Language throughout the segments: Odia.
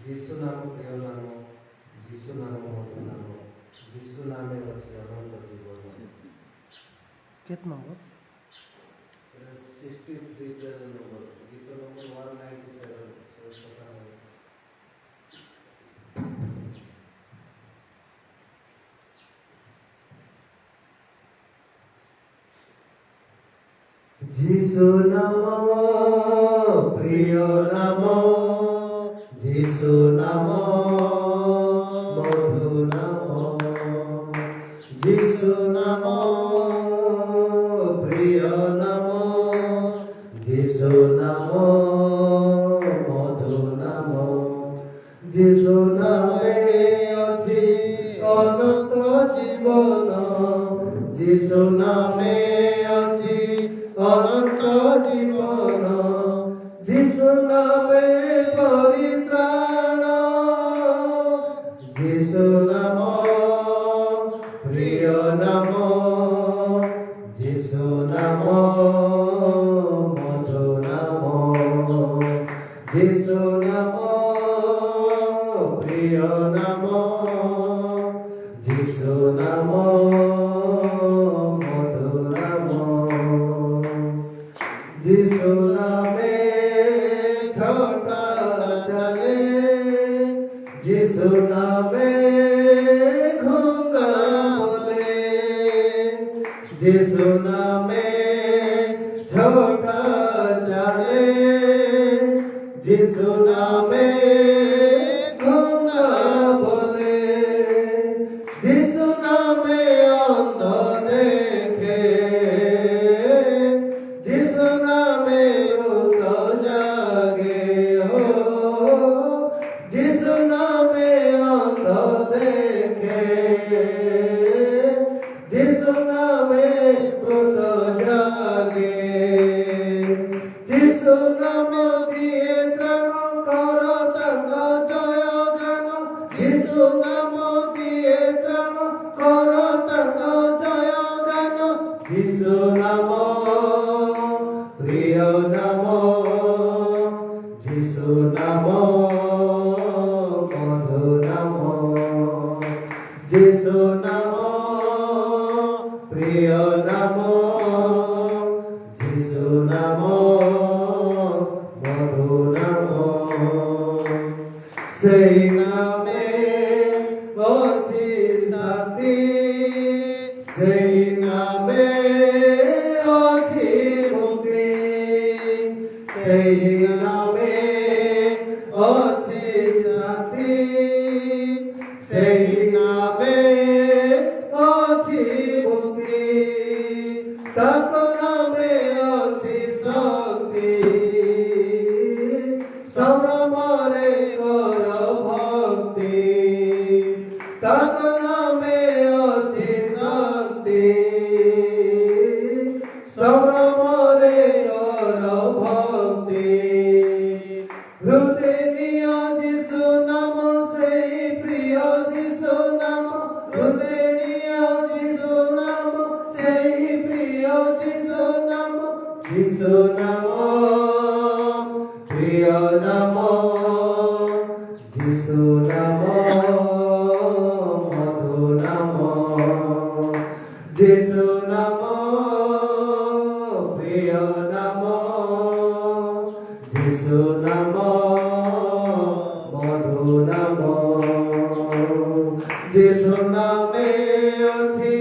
যিশু নাম প্রিয় নাম, যিশু নাম মধু নাম, যিশু নামে আছে অনন্ত জীবন। কেত নম্বর? 63 নম্বর, গীত নম্বর 197। যিশু নাম প্রিয় নাম, যিশু নাম মধু নাম, যিশু নাম প্রিয় নাম, যিশু নাম মধু নাম, যিশু নামে আছে অনন্ত জীবন, যিশু নামে আছে অনন্ত জীবন, যিশু নামে পরিত্রাণ, যিশু নাম প্রিয় নাম, যিশু নাম মধু নাম, যিশু নাম প্রিয় নাম, যিশু নাম মধু নাম, যিশু নামে ছোটা চলে, যিশু নামে ঘুঙ্গা বলে, যিশু নামে ছোটা চলে, যিশু নামে ঘুঙ্গা বলে, যিশু নামে অন্ধ দেখে, যিশু নামে ভূত জাগে, হো যিশু নামে অন্ধ দেখে, যিশু নামে ভূত জাগে, যিশু নাম দিয়ে ত্রাণ কর তাঙ্গ জয় গান, যিশু নাম দিয়ে ত্রাণ কর তাঙ্গ জয় গান, যিশু নাম প্রিয় নাম, যিশু নাম মধু নাম, যিশু নাম প্রিয় নাম, যিশু নাম মধু নাম, সেই নামে আছে শান্তি, সেই নামে আছে মুক্তি, সেই নামে আছে শান্তি, সেই নামে আছে মুক্তি, তাক নামে আছে শক্তি, সম্ভ্রমরে কর ভক্তি, তাক নামে আছে শক্তি, সম্ভ্রমরে কর ভক্তি, হৃদয় নিয় যিশু নাম, সেই প্রিয় যিশু নাম, হৃদয় নিয় যিশু নাম, সেই প্রিয় যিশু নাম, যিশু নাম প্রিয় নাম, যিশু নাম মধু নাম, যিশু নাম প্রিয় নাম, যিশু নাম মধু নাম, যিশু নামে আছে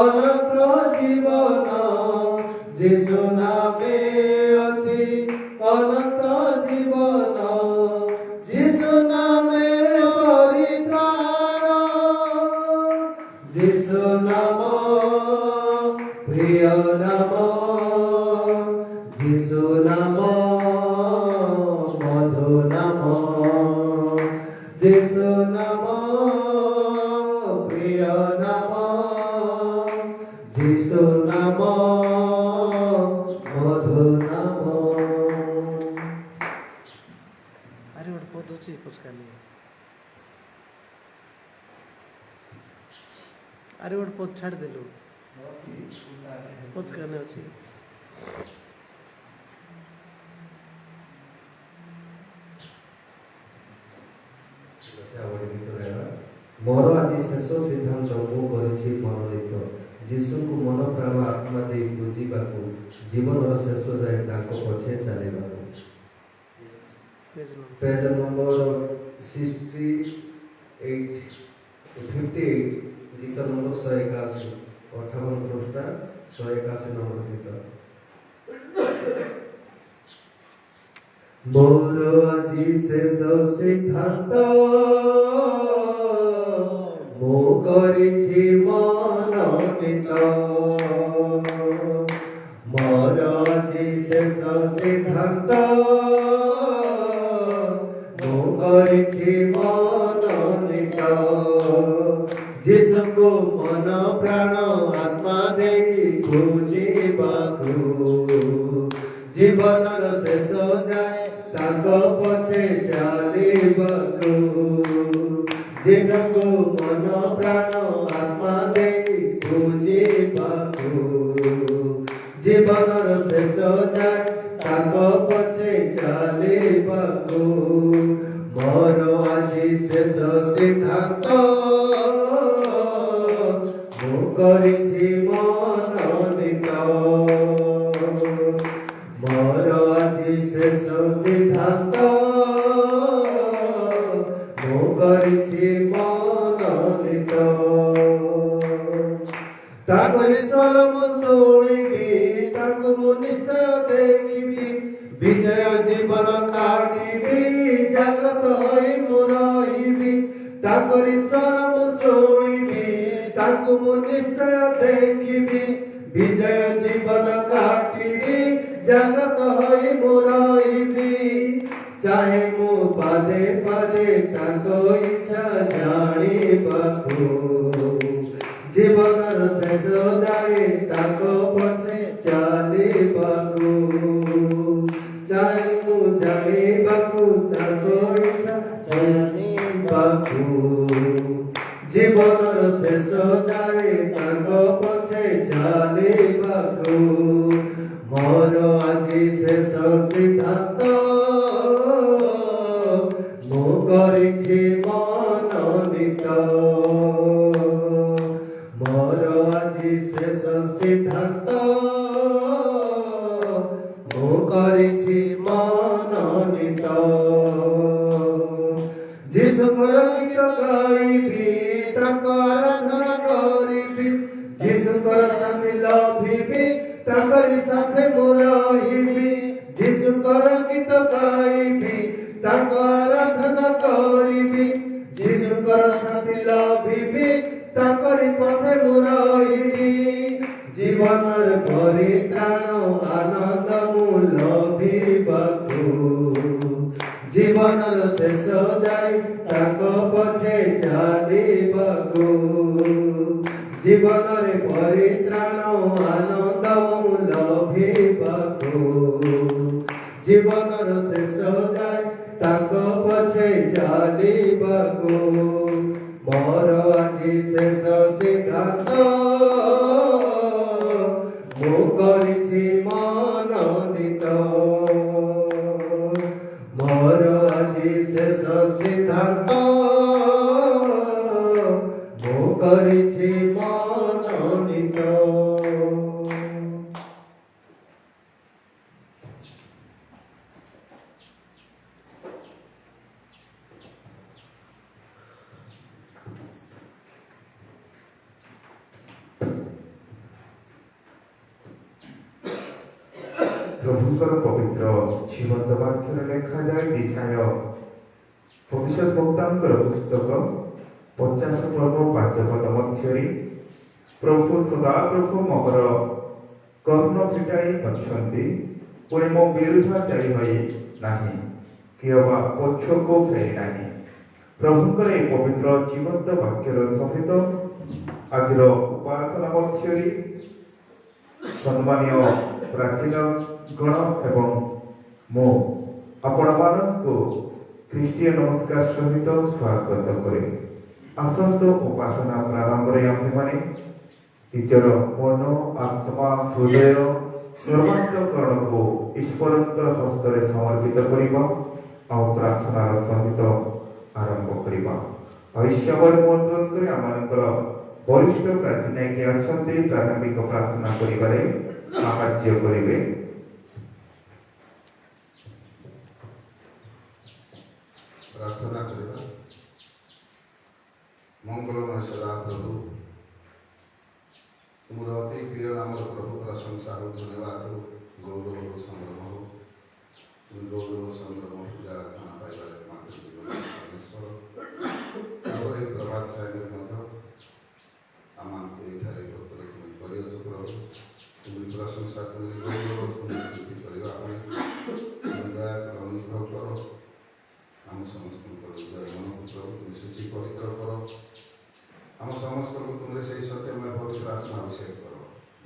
অনন্ত জীবন, যিশু নামে আছে ଅଛି ପଚକା ନିଏ ଆରେ ଗୋଟେ ପଚ ଛାଡ଼ିଦେଲୁ ପଚକା ନେ ଅଛି ମୋର ଆଜି ଶେଷ ସିଦ୍ଧାନ୍ତ ମୁଁ କରିଛି ମନୋନୀତ ଯୀଶୁଙ୍କୁ ମନ ପ୍ରାଣ ଆତ୍ମା ଦେଇ ବୁଝିବାକୁ ଜୀବନର ଶେଷ ଯାଏ ତାଙ୍କ ପଛେ ଚାଲିବାକୁ। पेज नंबर 58 गीत नंबर 181 58 पृष्ठा 181 नंबर गीत। मोर আজি शेष सिद्धांत मो करिछि मनोनीत मोर আজি शेष सिद्धांत करिछि मनोनीत यीशुको मन प्राण आत्मा देई बुझिबाकु जीवनर शेष जाए ताक पछे चालिबाकु यीशुको मन प्राण आत्मा देई बुझिबाकु जीवनर शेष जाए ताक पछे चालिबाकु मोर আজি शेष सिद्धांत मो करिछि मनोनीत मोर আজি शेष सिद्धांत मो करिछि मनोनीत ताकरि स्वर मु शुणिबि ताकु मु निश्चय देखिबि विजय जीवन काटिबि जाग्रत होई मुरइबि ताकरि स्वर मु शुणिबि ताकु मु निश्चय देखिबि विजय जीवन काटिबि जाग्रत होई मुरइबि चाहे मु पादे पादे ताको इच्छा जानिबाकु जीवनर शेष जाए ताको पछे चालिबाकु चाहे मु जानिबाकु ताको इच्छा जानिबाकु जीवनर शेष जाए ताको पछे चालिबाकु मोर আজি शेष सिद्धांत मो करिछि मनोनीत मोर আজি शेष सिद्धांत मो करिछि मनोनीत यीशुଙ୍କର ଗୀତ ଗାଇବି ତାଙ୍କ ଆରାଧନା କରିବି ଯୀଶୁଙ୍କର ସାଥୀ ଲଭିବି ତାଙ୍କରି ସାଥେ ମୁଁ ରହିବି ଯୀଶୁଙ୍କର ଗୀତ ଗାଇବି ତାଙ୍କ ଆରାଧନା କରିବି ଯୀଶୁଙ୍କର ସାଥୀ ଲଭିବି ତାଙ୍କରି ସାଥେ ମୁଁ ରହିବି ଜୀବନର ପରିତ୍ରାଣ ଆନନ୍ଦ ମୁଁ ଲଭିବାକୁ ଜୀବନର ଶେଷ ଯାଏ ତାଙ୍କ ପଛେ ଚାଲିବାକୁ ଜୀବନରେ ପରିତ୍ରାଣ ଆନନ୍ଦ ମୁଁ ଲଭିବାକୁ ଜୀବନର ଶେଷ ଯାଏ ତାଙ୍କ ପଛେ ଚାଲିବାକୁ ମୋର আজি ଶେଷ ସିଦ୍ଧାନ୍ତ ମୁଁ କରିଛି मनोनीत मोर আজি शेष सिद्धांत मो करिछि मनोनीत। प्रभुଙ୍କର ପବିତ୍ର ଜୀବନ୍ତ ବାକ୍ୟରେ ଲେଖାଯାଏ ଦିଶାୟ ଭବିଷ୍ୟଦ୍ବକ୍ତାଙ୍କର ପୁସ୍ତକ 50 ପର୍ବ 5 ପଦ ମଧ୍ୟରେ ପ୍ରଭୁ ସଦାପ୍ରଭୁ ମଗର କର୍ଣ୍ଣ ଫିଟାଇ ଅଛନ୍ତି ପୁଣି ମୋ ବିରୁଦ୍ଧାଚାରୀ ହୋଇ ନାହିଁ କିଏ ବା ପଛକୁ ଫେରି ନାହିଁ। ପ୍ରଭୁଙ୍କର ଏହି ପବିତ୍ର ଜୀବନ୍ତ ବାକ୍ୟର ସହିତ ଆଜିର ଉପାସନା ମଧ୍ୟରେ ସମ୍ମାନୀୟ ପ୍ରାଚୀନ ଗଣ ଏବଂ ମୁଁ ଆପଣମାନଙ୍କୁ ଖ୍ରୀଷ୍ଟୀୟ ନମସ୍କାର ସହିତ ସ୍ୱାଗତ କରେ। ଆସନ୍ତୁ ଉପାସନା ପ୍ରାରମ୍ଭରେ ଆମ୍ଭେମାନେ ନିଜର ମନ, ଆତ୍ମା, ହୃଦୟ, ସର୍ବାନ୍ତକରଣକୁ ଈଶ୍ୱରଙ୍କର ହସ୍ତରେ ସମର୍ପିତ କରିବା ଆଉ ପ୍ରାର୍ଥନାର ସହିତ ଆରମ୍ଭ କରିବା। ଆଉ ଈଶ୍ୱର ନିମନ୍ତ୍ରଣ କରି ଆମମାନଙ୍କର ବରିଷ୍ଠ ପ୍ରାର୍ଥନାଜ୍ଞ ଅଛନ୍ତି, ପ୍ରାରମ୍ଭିକ ପ୍ରାର୍ଥନା କରିବାରେ ସାହାଯ୍ୟ କରିବେ। प्रार्थना करेगा। मंगलमय सदा प्रभु तुम अति प्रिय नाम प्रभु प्रशंसा हो, धन्यवाद हो, गौरव हो, संभ्रम हो, तुम गौरव संभ्रम पूजा अर्चना पाइबार एकमात्र जीवन परमेश्वर प्रभु ये प्रभात समय मध्य आमको ये पत्र तुम कर प्रभु तुम प्रशंसा तुम गौरव तुम स्तुति करने दया कर अनुग्रह कर आम समस्त मन को प्रभु तुम सूची पवित्र कर आम समस्त को तुम से सत्यमय पवित्र आत्मा अभिषेक कर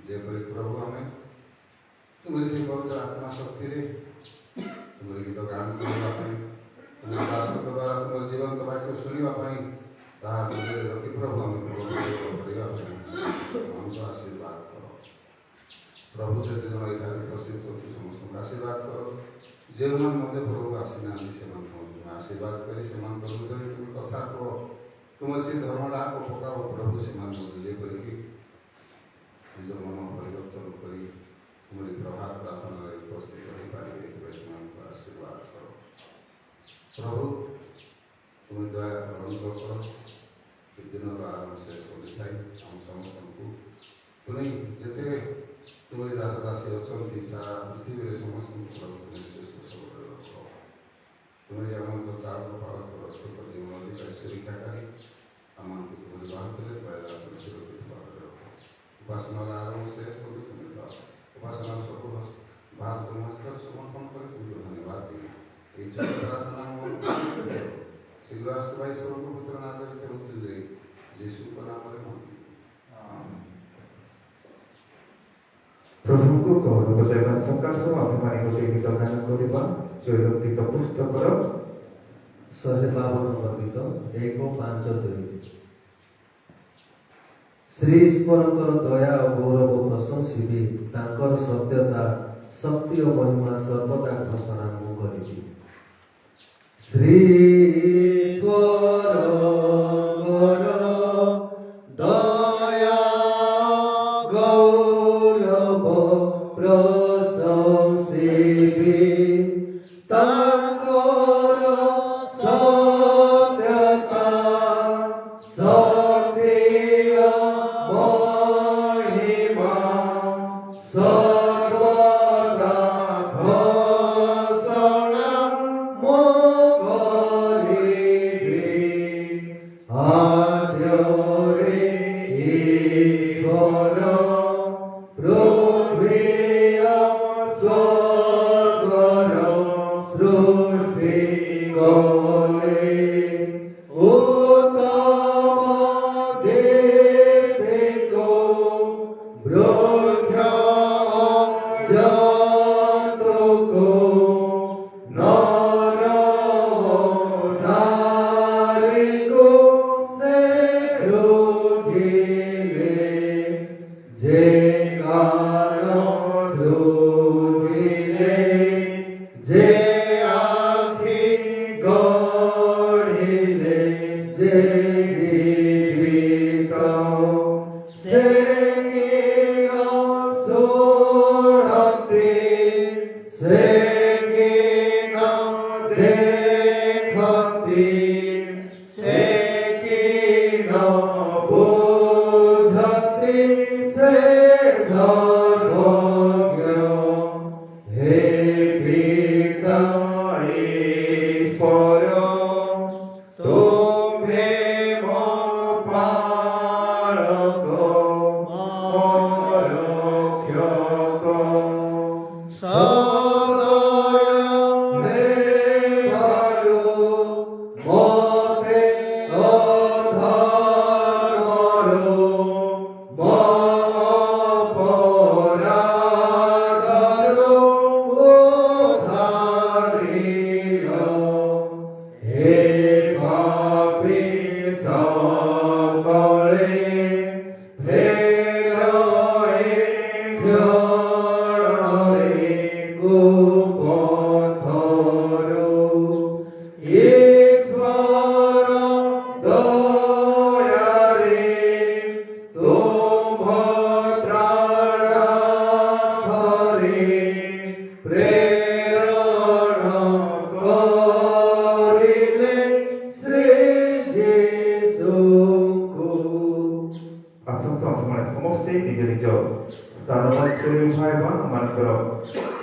जेपरी प्रभु आम तुम से पवित्र आत्मा शक्ति तुम गीत गान करने तुम दासों द्वारा तुम जीवंत वाक्य शुणापी हृदय रखी प्रभु आम हमको आशीर्वाद कर प्रभु से जन यहाँ उपस्थित कर समस्त आशीर्वाद कर जो मन मध्य प्रभु आसीना आशीर्वाद करी से तुम कथा कह तुम से धर्मटा को पकाओ प्रभु से ये करके निज मन परिवर्तन कर तुम प्रभात प्रार्थना उपस्थित हो पारे आशीर्वाद कर प्रभु तुम दया अनुग्रह कर दिन आरंभ शेष कर समस्त को तुम जिते तुम दास दासी अच्छा सारा पृथ्वी समस्त प्रभु तुम श्रेष्ठ सब रख तुम आम चाल पालन कर जीवन अधिकारी सुरक्षाकारी आमको तुम बाहर सुरक्षित भाव रख उपासना आरंभ शेष कर तुम उपासना सब भार तुम हस्त समर्पण कर तुमको धन्यवाद दिए ये प्रार्थना शीघ्र आसुभाई सबको पुत्र नागरिक यीशु को नाम प्रभुको गौरव देवा सकाशु आम्भेମାନେ ଗୋଟିଏ ଗୀତ ଗାନ କରିବା। ଜୟ ଗୀତ ପୁସ୍ତକର 152 ନମ୍ବର ଗୀତ 152। ଶ୍ରୀ ଈଶ୍ୱରଙ୍କର ଦୟା ଓ ଗୌରବ ପ୍ରଶଂସିବି, ତାଙ୍କର ସତ୍ୟତା ଶକ୍ତି ଓ ମହିମା ସର୍ବଦା ଘୋଷଣା ମୁଁ କରିବି। ଶ୍ରୀ ଈଶ୍ୱରଙ୍କର ଦୟା ଗୌରବ ପ୍ରଶଂସିବି, ତାଙ୍କର ସତ୍ୟତା ଶକ୍ତି ଓ ମହିମା ସର୍ବଦା ଘୋଷଣା ମୁଁ କରିବି। ଆଦ୍ୟରେ ଈଶ୍ୱର ପୃଥିବୀ ସ୍ୱର୍ଗର ସୃଷ୍ଟି କଲେ, ଉତ୍ତମ ଦୀପ୍ତିକ ବୃକ୍ଷ ଜନ୍ତୁକୁ ନର ନାରୀକୁ ସେ ସୃଜିଲେ, ଯେ କାରଣ ସୃଜିଲେ, ଯେ ଆଖି ଗଢ଼ିଲେ, ଯେ ଜୀବିତ ସେ କିଣ ଶୁଣନ୍ତି, ସେ କିଣ ଦେଖନ୍ତି, ସେ କିଣ ବୁଝନ୍ତି, ସେ ସର୍ବଜ୍ଞ। ହେ ପିତା ଈଶ୍ୱର, ତୁମ୍ଭେ সকলে ফেরয়ে ক্ষণরে কুপথরু ঈশ্বর দয়ারে তুম্ভ ত্রাণ ধরে প্রেরণ করিলে শ্রী যিশুଙ୍କୁ। ଆସନ୍ତୁ ଆପଣମାନେ ସମସ୍ତେ ନିଜ ନିଜ ସ୍ଥାନମାତ୍ରରେ ଉଠାଇବା ଆମମାନଙ୍କର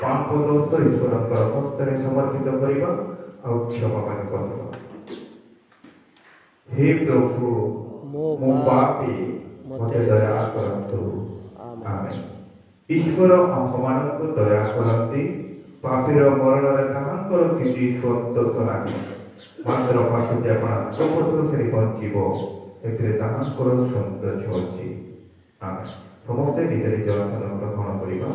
ପାପ ଦୋଷ ଈଶ୍ୱରଙ୍କର ହସ୍ତରେ ସମର୍ପିତ କରିବା ଆଉ କ୍ଷମା ମାନ କରିବା। ହେ ପ୍ରଭୁ ମୁଁ ପାପୀ ମୋତେ ଦୟା କରନ୍ତୁ। ଆମେନ୍। ଈଶ୍ୱର ଆମ୍ଭମାନଙ୍କୁ ଦୟା କରନ୍ତି। ପାପୀର ମରଣରେ ତାହାଙ୍କର କିଛି ସନ୍ତୋଷ ନାହିଁ। ମାତ୍ର ପାପୀ ଯେ ଆପଣଙ୍କ ପଥରେ ବଞ୍ଚିବ ଏଥିରେ ତାହାଙ୍କର ସନ୍ତୋଷ ଅଛି। ଆମେ ସମସ୍ତେ ନିଜ ନିଜ ଆସନ ଗ୍ରହଣ କରିବା।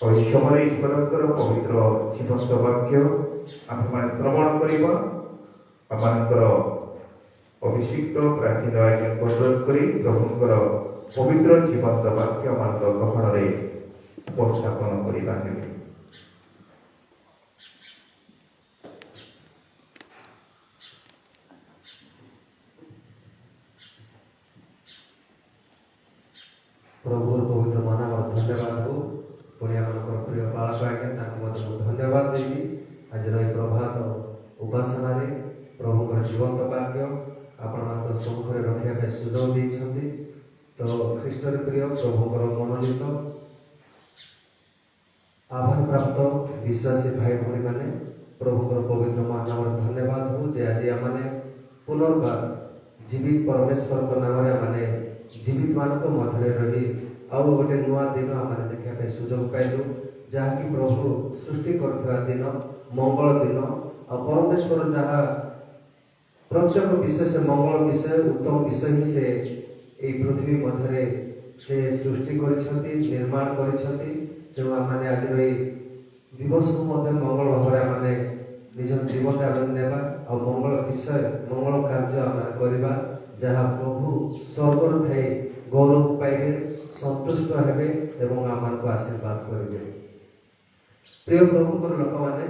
ଆଉ ଏହି ସମୟରେ ଈଶ୍ୱରଙ୍କର ପବିତ୍ର ଜୀବନ୍ତ ବାକ୍ୟ ଆମେମାନେ ଶ୍ରବଣ କରିବା। ଆମମାନଙ୍କର ଅଭିଷିକ୍ତ ପ୍ରାଚୀନ ଆଜ୍ଞାକୁ ଅନୁରୋଧ କରି ପ୍ରଭୁଙ୍କର ପବିତ୍ର ଜୀବନ୍ତ ବାକ୍ୟ ମାନଙ୍କ ଗ୍ରହଣରେ ଉପସ୍ଥାପନ କରିବା ହେବେ। ପ୍ରଭୁର ପବିତ୍ର ମାନଙ୍କର ଧନ୍ୟବାଦ ହଉ। ପୁଣି ଆମଙ୍କର ପ୍ରିୟ ବାଳକ ଆଜ୍ଞା ତାଙ୍କୁ ମଧ୍ୟ ମୁଁ ଧନ୍ୟବାଦ ଦେବି। ଆଜିର ଏହି ପ୍ରଭାତ ଉପାସନାରେ ପ୍ରଭୁଙ୍କର ଜୀବନ୍ତ ବାକ୍ୟ ଆପଣମାନଙ୍କ ସମ୍ମୁଖରେ ରଖିବା ପାଇଁ ସୁଯୋଗ ଦେଇଛନ୍ତି। ତ ଖ୍ରୀଷ୍ଟରେ ପ୍ରିୟ ପ୍ରଭୁଙ୍କର ମନୋନୀତ ଆହ୍ୱାନ ପ୍ରାପ୍ତ ବିଶ୍ୱାସୀ ଭାଇ ଭଉଣୀମାନେ ପ୍ରଭୁଙ୍କର ପବିତ୍ର ନାମରେ ଧନ୍ୟବାଦ ହଉ ଯେ ଆଜି ଆମମାନେ ପୁନର୍ବାର ଜୀବିତ ପରମେଶ୍ୱରଙ୍କ ନାମରେ ଆମମାନେ ଜୀବିତ ମାନଙ୍କ ମଧ୍ୟରେ ରହି ଆଉ ଗୋଟେ ନୂଆ ଦିନ ଆମେ ଦେଖିବା ପାଇଁ ସୁଯୋଗ ପାଇଲୁ, ଯାହାକି ପ୍ରଭୁ ସୃଷ୍ଟି କରୁଥିବା ଦିନ, ମଙ୍ଗଳ ଦିନ। ଆଉ ପରମେଶ୍ୱର ଯାହା ପ୍ରତ୍ୟେକ ବିଷୟ ସେ ମଙ୍ଗଳ ବିଷୟ ଉତ୍ତମ ବିଷୟ ହିଁ ସେ ଏହି ପୃଥିବୀ ମଧ୍ୟରେ ସେ ସୃଷ୍ଟି କରିଛନ୍ତି, ନିର୍ମାଣ କରିଛନ୍ତି। ତେଣୁ ଆମେ ଆଜିର ଏହି ଦିବସକୁ ମଧ୍ୟ ମଙ୍ଗଳ ଭାବରେ ଆମେ ନିଜ ଜୀବନରେ ଆମେ ନେବା ଆଉ ମଙ୍ଗଳ ବିଷୟ ମଙ୍ଗଳ କାର୍ଯ୍ୟ ଆମେ କରିବା, ଯାହା ପ୍ରଭୁ ସ୍ୱର୍ଗରୁ ଥାଇ ଗୌରବ ପାଇବେ, ସନ୍ତୁଷ୍ଟ ହେବେ ଏବଂ ଆମମାନଙ୍କୁ ଆଶୀର୍ବାଦ କରିବେ। ପ୍ରିୟ ପ୍ରଭୁଙ୍କର ଲୋକମାନେ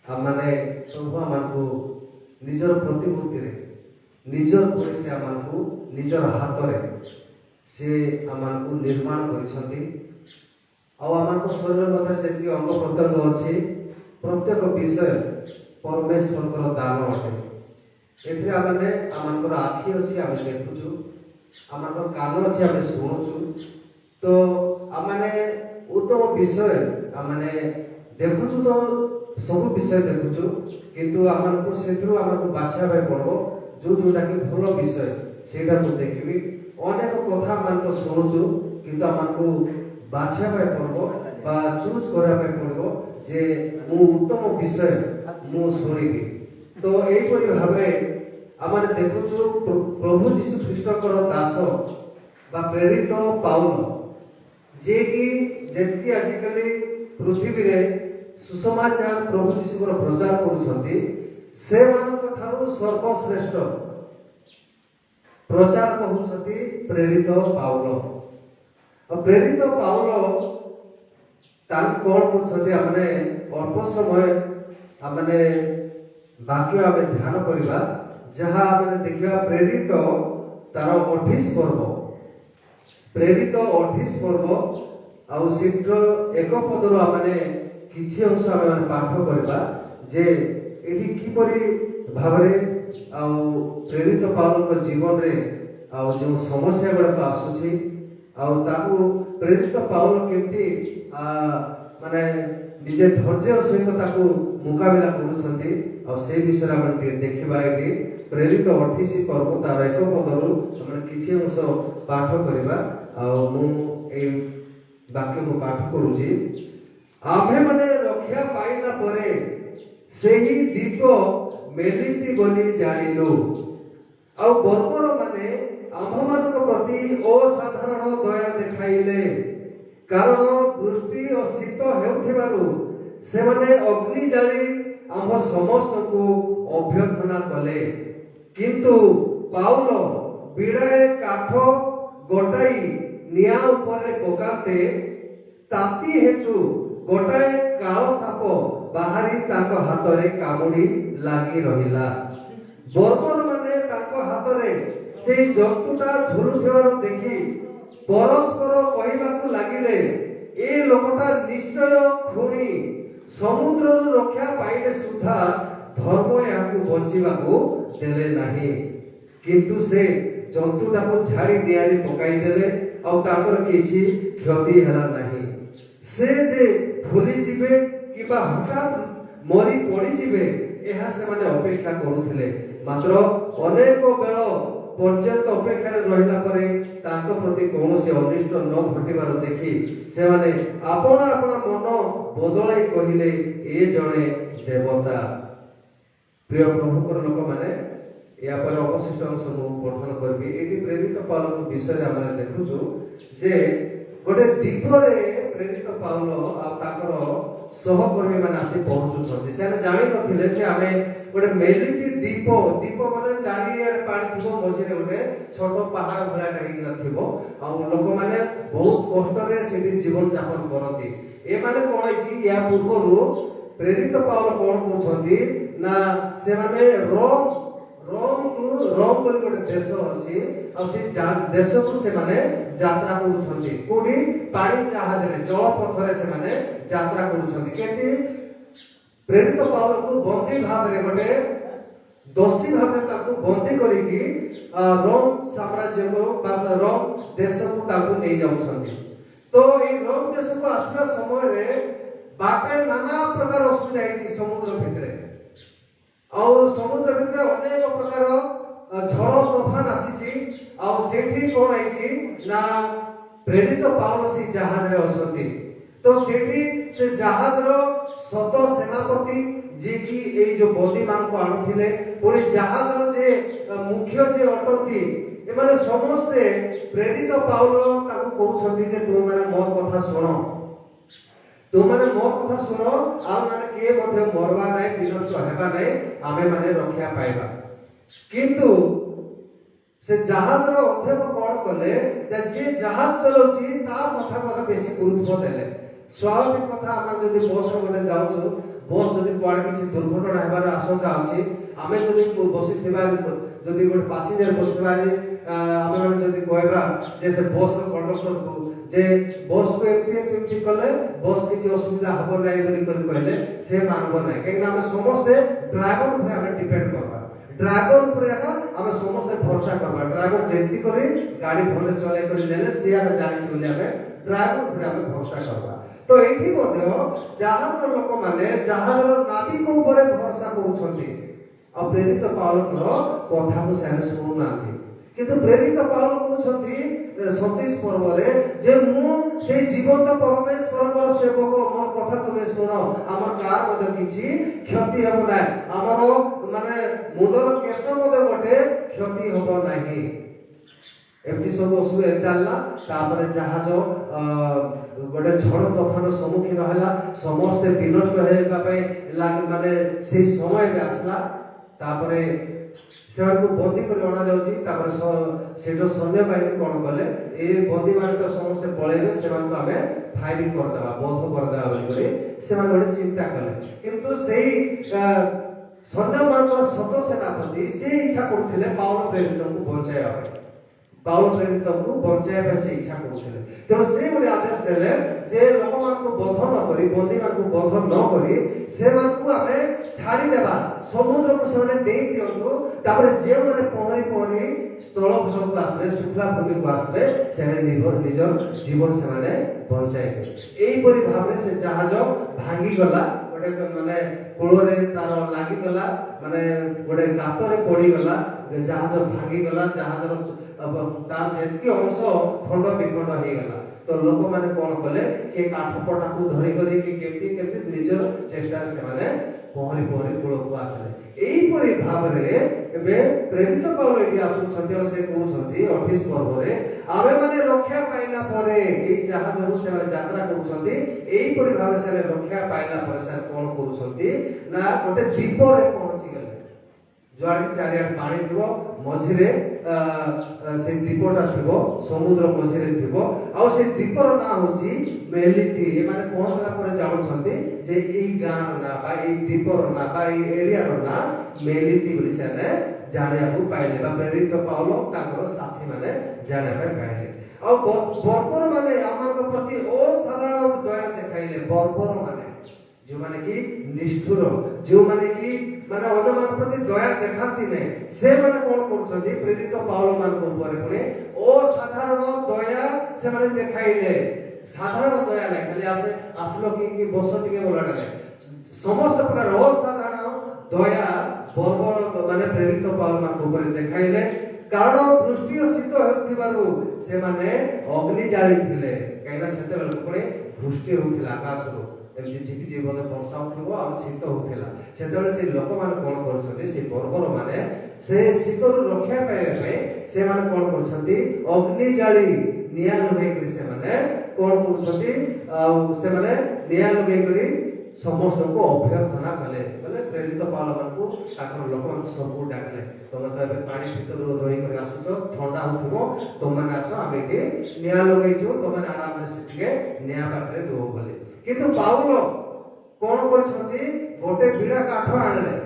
ଆମମାନେ ପ୍ରଭୁ ଆମମାନଙ୍କୁ ନିଜର ପ୍ରତିମୂର୍ତ୍ତିରେ ନିଜର ପରି ସେ ଆମମାନଙ୍କୁ ନିଜର ହାତରେ ସେ ଆମମାନଙ୍କୁ ନିର୍ମାଣ କରିଛନ୍ତି। ଆଉ ଆମମାନଙ୍କ ଶରୀର ମଧ୍ୟରେ ଯେତିକି ଅଙ୍ଗ ପ୍ରତ୍ୟଙ୍ଗ ଅଛି ପ୍ରତ୍ୟେକ ବିଷୟ ପରମେଶ୍ୱରଙ୍କର ଦାନ ଅଟେ। ଏଥିରେ ଆମେ ଆମମାନଙ୍କର ଆଖି ଅଛି, ଆମେ ଦେଖୁଛୁ, ଆମମାନଙ୍କର କାନ ଅଛି, ଆମେ ଶୁଣୁଛୁ। ତ ଆମେ ଉତ୍ତମ ବିଷୟ ଆମେ ଦେଖୁଛୁ, ତ ସବୁ ବିଷୟ ଦେଖୁଛୁ, କିନ୍ତୁ ଆମକୁ ସେଥିରୁ ଆମକୁ ବାଛିବା ପାଇଁ ପଡ଼ିବ ଯୋଉଟାକି ଭଲ ବିଷୟ ସେଇଟାକୁ ଦେଖିବି। ଅନେକ କଥା ଆମେ ତ ଶୁଣୁଛୁ, କିନ୍ତୁ ଆମକୁ ବାଛିବା ପାଇଁ ପଡ଼ିବ ବା ଚୁଜ୍ କରିବା ପାଇଁ ପଡ଼ିବ ଯେ ମୁଁ ଉତ୍ତମ ବିଷୟ ମୁଁ ଶୁଣିବି। ତ ଏହିପରି ଭାବରେ ଆମେ ଦେଖୁଛୁ ପ୍ରଭୁ ଯୀଶୁ ଖ୍ରୀଷ୍ଟଙ୍କର ଦାସ ବା ପ୍ରେରିତ ପାଉଲ, ଯିଏକି ଯେତିକି ଆଜିକାଲି ପୃଥିବୀରେ ସୁସମାଚାର ପ୍ରଭୁ ଯୀଶୁଙ୍କର ପ୍ରଚାର କରୁଛନ୍ତି, ସେମାନଙ୍କ ଠାରୁ ସର୍ବଶ୍ରେଷ୍ଠ ପ୍ରଚାରକ ହେଉଛନ୍ତି ପ୍ରେରିତ ପାଉଲ। ପ୍ରେରିତ ପାଉଲ ତାଙ୍କୁ କ'ଣ କରୁଛନ୍ତି, ଆମେ ଅଳ୍ପ ସମୟ ଆମେ ବାକ୍ୟ ଆମେ ଧ୍ୟାନ କରିବା, ଯାହା ଆମେ ଦେଖିବା ପ୍ରେରିତ ତାର 28 ପର୍ବ, ପ୍ରେରିତ 28 ପର୍ବ। ଆଉ ଶୀଘ୍ର ଏକ ପଦରୁ ଆମେ କିଛି ଅଂଶ ଆମେ ପାଠ କରିବା ଯେ ଏଠି କିପରି ଭାବରେ ଆଉ ପ୍ରେରିତ ପାଉଲଙ୍କ ଜୀବନରେ ଆଉ ଯେଉଁ ସମସ୍ୟା ଗୁଡ଼ାକ ଆସୁଛି ଆଉ ତାକୁ ପ୍ରେରିତ ପାଉଲ କେମିତି ମାନେ ନିଜେ ଧୈର୍ଯ୍ୟ ସହିତ ତାକୁ ମୁକାବିଲା କରୁଛନ୍ତି, ଆଉ ସେ ବିଷୟରେ ଆମେ ଟିକେ ଦେଖିବା। ଏଠି ପ୍ରେରିତ 28 ପର୍ବ ତାର ଏକ ପଦରୁ ଆମେ କିଛି ଅଂଶ ପାଠ କରିବା। ଆଉ ମୁଁ ଏଇ ବାକ୍ୟକୁ ପାଠ କରୁଛି। ଆମ୍ଭେମାନେ ରକ୍ଷା ପାଇଲା ପରେ ସେହି ଦୀପ ମେଲିତି ବୋଲି ଜାଣିଲୁ, ଆଉ ବର୍ବର ମାନେ ଆମ୍ଭମାନଙ୍କ ପ୍ରତି ଅସାଧାରଣ ଦୟା ଦେଖାଇଲେ, କାରଣ ବୃଷ୍ଟି ଓ ଶୀତ ହେଉଥିବାରୁ ସେମାନେ ଅଗ୍ନି ଜାଳି ଆମ୍ଭ ସମସ୍ତଙ୍କୁ ଅଭ୍ୟର୍ଥନା କଲେ। କିନ୍ତୁ ପାଉଲ ବିଡ଼ାଏ କାଠ ଗୋଟାଇ ନିଆଁ ଉପରେ ପକାନ୍ତେ ତାତି ହେତୁ ଗୋଟାଏ କାଳ ସାପ ବାହାରି ତାଙ୍କ ହାତରେ କାମୁଡ଼ି ଲାଗି ରହିଲା। ବର୍ତ୍ତମାନ ମାନେ ତାଙ୍କ ହାତରେ ସେଇ ଜନ୍ତୁଟା ଝୁଲୁଥିବାର ଦେଖି ପରସ୍ପର କହିବାକୁ ଲାଗିଲେ, ଏ ଲୋକଟା ନିଶ୍ଚୟ ଖୁଣି, ସମୁଦ୍ରରୁ ରକ୍ଷା ପାଇଲେ ସୁଦ୍ଧା ଧର୍ମ ଏହାକୁ ବଞ୍ଚିବାକୁ ଦେଲେ ନାହିଁ। କିନ୍ତୁ ସେ ଜନ୍ତୁଟାକୁ ଛାଡ଼ି ନିଆଁରେ ପକାଇଦେଲେ, ଆଉ ତାଙ୍କର କିଛି କ୍ଷତି ହେଲା ନାହିଁ। ସେ ଯେ ଭୁଲିଯିବେ କିମ୍ବା ହଠାତ୍ ମରି ପଡ଼ିଯିବେ ଏହା ସେମାନେ ଅପେକ୍ଷା କରୁଥିଲେ। ମାତ୍ର ଅନେକ ବେଳ ପର୍ଯ୍ୟନ୍ତ ଅପେକ୍ଷାରେ ରହିଲା ପରେ ତାଙ୍କ ପ୍ରତି କୌଣସି ଅନିଷ୍ଟ ନ ଘଟିବାର ଦେଖି ସେମାନେ ଆପଣା ଆପଣା ମନ ବଦଳାଇ କହିଲେ, ଏ ଜଣେ ଦେବତା। ପ୍ରିୟ ପ୍ରଭୁଙ୍କର ଲୋକମାନେ, ଏହା ପରେ ଅବଶିଷ୍ଟ ଅଂଶ ମୁଁ ପଠନ କରିବି। ଏଠି ପ୍ରେରିତ ପାଉଲଙ୍କ ବିଷୟରେ ଆମେ ଦେଖୁଛୁ ଯେ ଗୋଟେ ଦ୍ୱୀପରେ ପ୍ରେରିତ ପାଉଲ ଆଉ ତାଙ୍କର ସହକର୍ମୀ ମାନେ ଆସି ପହଞ୍ଚୁଛନ୍ତି। ସେମାନେ ଜାଣିନଥିଲେ ଯେ ଆମେ ଗୋଟେ ମେଲିଛି ଦ୍ୱୀପ, ଦ୍ୱୀପ ମାନେ ଚାରିଆଡେ ପାଣି ଥିବ, ମଝିରେ ଗୋଟେ ଛୋଟ ପାହାଡ ଭଳିଆ ହେଇକିନା ଥିବ, ଆଉ ଲୋକମାନେ ବହୁତ କଷ୍ଟରେ ସେଠି ଜୀବନ ଯାପନ କରନ୍ତି। ଏମାନେ କଣ ହେଇଛି, ଏହା ପୂର୍ବରୁ ପ୍ରେରିତ ପାଉଲ କଣ କହୁଛନ୍ତି ନା ସେମାନେ ରୋମ ବୋଲି ଗୋଟେ ଦେଶ ଅଛି, ଆଉ ସେ ଦେଶକୁ ସେମାନେ ଯାତ୍ରା କରୁଛନ୍ତି। କୋଉଠି? ପାଣି ଜାହାଜରେ, ଜଳପଥରେ ସେମାନେ ଯାତ୍ରା କରୁଛନ୍ତି। କେମିତି? ପ୍ରେରିତ ପାଉଲକୁ ବନ୍ଦୀ ଭାବରେ, ଗୋଟେ ଦୋଷୀ ଭାବରେ ତାକୁ ବନ୍ଦୀ କରିକି ରୋମ ସାମ୍ରାଜ୍ୟକୁ ବା ରୋମ ଦେଶକୁ ତାକୁ ନେଇ ଯାଉଛନ୍ତି। ତ ଏଇ ରୋମ ଦେଶକୁ ଆସିବା ସମୟରେ ବାଟରେ ନାନା ପ୍ରକାର ଅସୁବିଧା ହେଇଛି। ସମୁଦ୍ର ଭିତରେ, ଆଉ ସମୁଦ୍ର ଭିତରେ ଅନେକ ପ୍ରକାର ଝଡ଼ ତୋଫାନ ଆସିଛି। ଆଉ ସେଠି କଣ ହେଇଛି ନା ପ୍ରେରିତ ପାଉଲ ସେ ଜାହାଜରେ ଅଛନ୍ତି। ତ ସେଠି ସେ ଜାହାଜର ଶତ ସେନାପତି ଯିଏକି ଏଇ ଯୋଉ ବନ୍ଦୀ ମାନଙ୍କୁ ଆଣୁଥିଲେ, ପୁଣି ଜାହାଜର ଯେ ମୁଖ୍ୟ ଯେ ଅଟନ୍ତି, ଏମାନେ ସମସ୍ତେ ପ୍ରେରିତ ପାଉଲ ତାଙ୍କୁ କହୁଛନ୍ତି ଯେ ତୁମମାନେ ମୋ କଥା ଶୁଣ, ତୁମମାନେ ମୋ କଥା ଶୁଣ, ଆଉ ମାନେ କିଏ ମଧ୍ୟ ମରବା ନାହିଁ, ବିନଷ୍ଟ ହେବା ନାହିଁ, ଆମେ ମାନେ ରକ୍ଷା ପାଇବା। କିନ୍ତୁ ସେ ଜାହାଜର ଅଧ୍ୟକ୍ଷ କଣ କଲେ, ଯେ ଯିଏ ଜାହାଜ ଚଲାଉଛି ତା କଥା ବେଶୀ ଗୁରୁତ୍ୱ ଦେଲେ। ସ୍ୱାଭାବିକ କଥା, ଆମେ ଯଦି ବସରେ ଗୋଟେ ଯାଉଛୁ, ବସ୍ ଯଦି କୁଆଡେ କିଛି ଦୁର୍ଘଟଣା ହେବାର ଆଶଙ୍କା ଅଛି, ଆମେ ଯଦି ବସିଥିବା, ଯଦି ଗୋଟେ ପାସେଞ୍ଜର ବସିଥିବା, ଆମେ ମାନେ ଯଦି କହିବା ଯେ ସେ ବସର କଣ୍ଡକ୍ଟରକୁ ଯେ ବସକୁ ଏମିତି କଲେ ବସ୍ କିଛି ଅସୁବିଧା ହବ ନାହିଁ ବୋଲି କହିଲେ ସେ ମାନବ ନାହିଁ। କାହିଁକିନା ଆମେ ସମସ୍ତେ ଡ୍ରାଇଭର ଉପରେ ଆମେ ଡିପେଣ୍ଡ କରିବା, ଡ୍ରାଇଭର ଉପରେ ଆମେ ସମସ୍ତେ ଭରସା କରିବା। ଡ୍ରାଇଭର ଯେମିତି କରି ଗାଡି ଭଲ ଚଲେଇ କରି ନେଲେ ସେ ଆମେ ଜାଣିଛୁ ବୋଲି ଆମେ ଡ୍ରାଇଭର ଉପରେ ଆମେ ଭରସା କରିବା। ତ ଏଠି ମଧ୍ୟ ଜାହାଜର ଲୋକମାନେ ଜାହାଜର ନାବିକ ଉପରେ ଭରସା କରୁଛନ୍ତି, ଆଉ ପ୍ରେରିତ ପାଉଲଙ୍କର କଥାକୁ ସେମାନେ ଶୁଣୁନାହାନ୍ତି। କିନ୍ତୁ ପ୍ରେରିତ ପାଉଲ କହୁଛନ୍ତି 27 ପର୍ବରେ ଯେ ମୁଁ ସେଇ ଜୀବନ୍ତ ପରମେଶ୍ୱରଙ୍କର ସେବକ, ମୋର କଥା ତୁମେ ଶୁଣ, ଆମର କାହାର ମଧ୍ୟ କିଛି କ୍ଷତି ହେବ ନାହିଁ, ଆମର ମାନେ ମୁଣ୍ଡର କେଶ ମଧ୍ୟ ଗୋଟେ କ୍ଷତି ହେବ ନାହିଁ। ଏମିତି ସବୁ ଅସୁବିଧା ଚାଲିଲା। ତାପରେ ଜାହାଜ ଗୋଟେ ଝଡ଼ ତୋଫାନ ସମ୍ମୁଖୀନ ହେଲା, ସମସ୍ତେ ବିନଷ୍ଟ ହେବା ପାଇଁ ମାନେ ସେଇ ସମୟ ବି ଆସିଲା। ତାପରେ ସେମାନଙ୍କୁ ବନ୍ଦୀ କରି ଅଣାଯାଉଛି। ତାପରେ ସେଇଠୁ ସୈନ୍ୟବାହିନୀ କଣ କଲେ, ଏ ବନ୍ଦୀ ମାନେ ତ ସମସ୍ତେ ପଳେଇବେ, ସେମାନଙ୍କୁ ଆମେ ଫାଇରିଂ କରିଦେବା, ବଧ କରିଦେବା ବୋଲି ସେମାନେ ଗୋଟେ ଚିନ୍ତା କଲେ। କିନ୍ତୁ ସେଇ ସୈନ୍ୟମାନଙ୍କର ଶତ ସେନାପତି ସେ ଇଚ୍ଛା କରୁଥିଲେ ପାଉଲ ପ୍ରେରିତଙ୍କୁ ବଞ୍ଚାଇବା ପାଇଁ, ପାଉଲ ପ୍ରେରିତଙ୍କୁ ବଞ୍ଚାଇବା ପାଇଁ ସେ ଇଚ୍ଛା କରୁଥିଲେ। ତେଣୁ ସେ ଗୋଟେ ଆଦେଶ ଦେଲେ ଯେ ଲୋକମାନଙ୍କୁ ବଧ ନ କରି, ବନ୍ଦୀମାନଙ୍କୁ ବଧ ନ କରି ସେମାନଙ୍କୁ ଆମେ ଛାଡ଼ିଦେବା, ସମୁଦ୍ରକୁ ସେମାନେ ଡେଇଁ ଦିଅନ୍ତୁ। ତାପରେ ଯେଉଁମାନେ ପହଁରି ପହଁରି ସ୍ଥଳ ଭାଗକୁ ଆସିବେ, ଶୁଖିଲା ଭୂମିକୁ ଆସିବେ, ସେମାନେ ନିଜର ଜୀବନ ସେମାନେ ବଞ୍ଚାଇବେ। ଏଇପରି ଭାବରେ ସେ ଜାହାଜ ଭାଙ୍ଗିଗଲା, ଗୋଟେ ମାନେ କୂଳରେ ତାର ଲାଗିଗଲା, ମାନେ ଗୋଟେ ଗାତରେ ପଡିଗଲା, ଜାହାଜ ଭାଙ୍ଗିଗଲା, ଜାହାଜର ତାର ଯେତିକି ଅଂଶ ଖଣ୍ଡ ବିଖଣ୍ଡ ହେଇଗଲା। ତ ଲୋକମାନେ କଣ କଲେ, କିଏ କାଠ ପଟାକୁ ଧରିକରି କେମିତି ନିଜର ଚେଷ୍ଟାରେ ସେମାନେ ପହଁରି ପହଁରି କୂଳକୁ ଆସିଲେ। ଏଇପରି ଭାବରେ ଏବେ ପ୍ରେରିତ ପାଉଲ ଏଠି ଆସୁଛନ୍ତି, ଆଉ ସେ କହୁଛନ୍ତି 28 ପର୍ବରେ ଆମେ ମାନେ ରକ୍ଷା ପାଇଲା ପରେ, ଏଇ ଜାହାଜରୁ ସେମାନେ ଯାତ୍ରା କରୁଛନ୍ତି। ଏଇପରି ଭାବରେ ସେମାନେ ରକ୍ଷା ପାଇଲା ପରେ ସେମାନେ କଣ କରୁଛନ୍ତି ନା ଗୋଟେ ଦ୍ୱୀପରେ ପହଞ୍ଚିଗଲେ। जुआड़े चारियाड पानी थिबो मझिरे से द्वीपटा थिबो समुद्र मझिरे थिबो आ से द्वीपर ना होची मेलिथि ए माने पहुंचला पर जानो छथि जे ई गां ना बा ई द्वीपर ना बा ई एरिया रो ना मेलिथि बोली से जानिया को पाइले बा प्रेरित पाउलो ताकर साथी माने जाने पे पाइले आ बर्बर माने आमार प्रति असाधारण दया देखाइले बर्बर माने जो माने कि निष्ठुर जो माने कि माने अन्य मान प्रति दया देखाती ने से माने कोन करछथि प्रेरित पाउलो मान को ऊपर पुणे असाधारण दया से माने देखाइले साधारण दया नै खाली आसे आसलो कि बस टिके बोलाडा नै समस्त प्रकार असाधारण दया बर्बर माने प्रेरित पाउलो मान को ऊपर देखाइले कारण वृष्टि और शीत होतिबारु से माने अग्नि जाली थिले काइना सेते बेल पुणे वृष्टि होतिला आकाश रो एमती झिपि झिपि बोले वर्षा होथिबो आ शीत होथिला सेते से लोक मान कोन करछथि से बर्बर माने से शीतरु रक्षा पाए से माने कोन करछथि अग्नि जाली निया लगे करी से माने कोन करछथि आ से माने निया लगे करी समस्त को अभ्यर्थना कले बोले प्रेरित पाउलो मान को ताकर लोक मान सब डाकले तमे तो एबे पानी भीतर रही कर आसुचो ठंडा होथिबो तमे आसो आमे के निया लगैछो तमे आराम से सिटिके निया पाखरे रहो बोले किंतु पाउलो कोन करछथि गोटे बिडा काठ आनले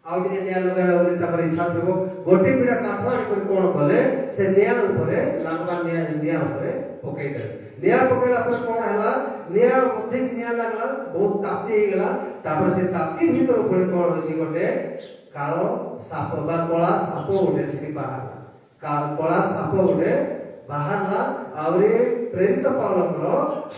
आउ जे निया लगाय बोले तापर इच्छा थिबो गोटे बिडा काठ आनि कर कोन कले से निया ऊपर लांबा निया ऊपर पकई दे निया पकईला पर कोन हला निया अधिक निया लागला बहुत ताप्ती हे गेला तापर से ताप्ती भीतर पुणी कोन होची गोटे कालो साप बा कला साप गोटे सेठी बाहरला कला साप गोटे बाहरला आउरे प्रेरित पाउलकर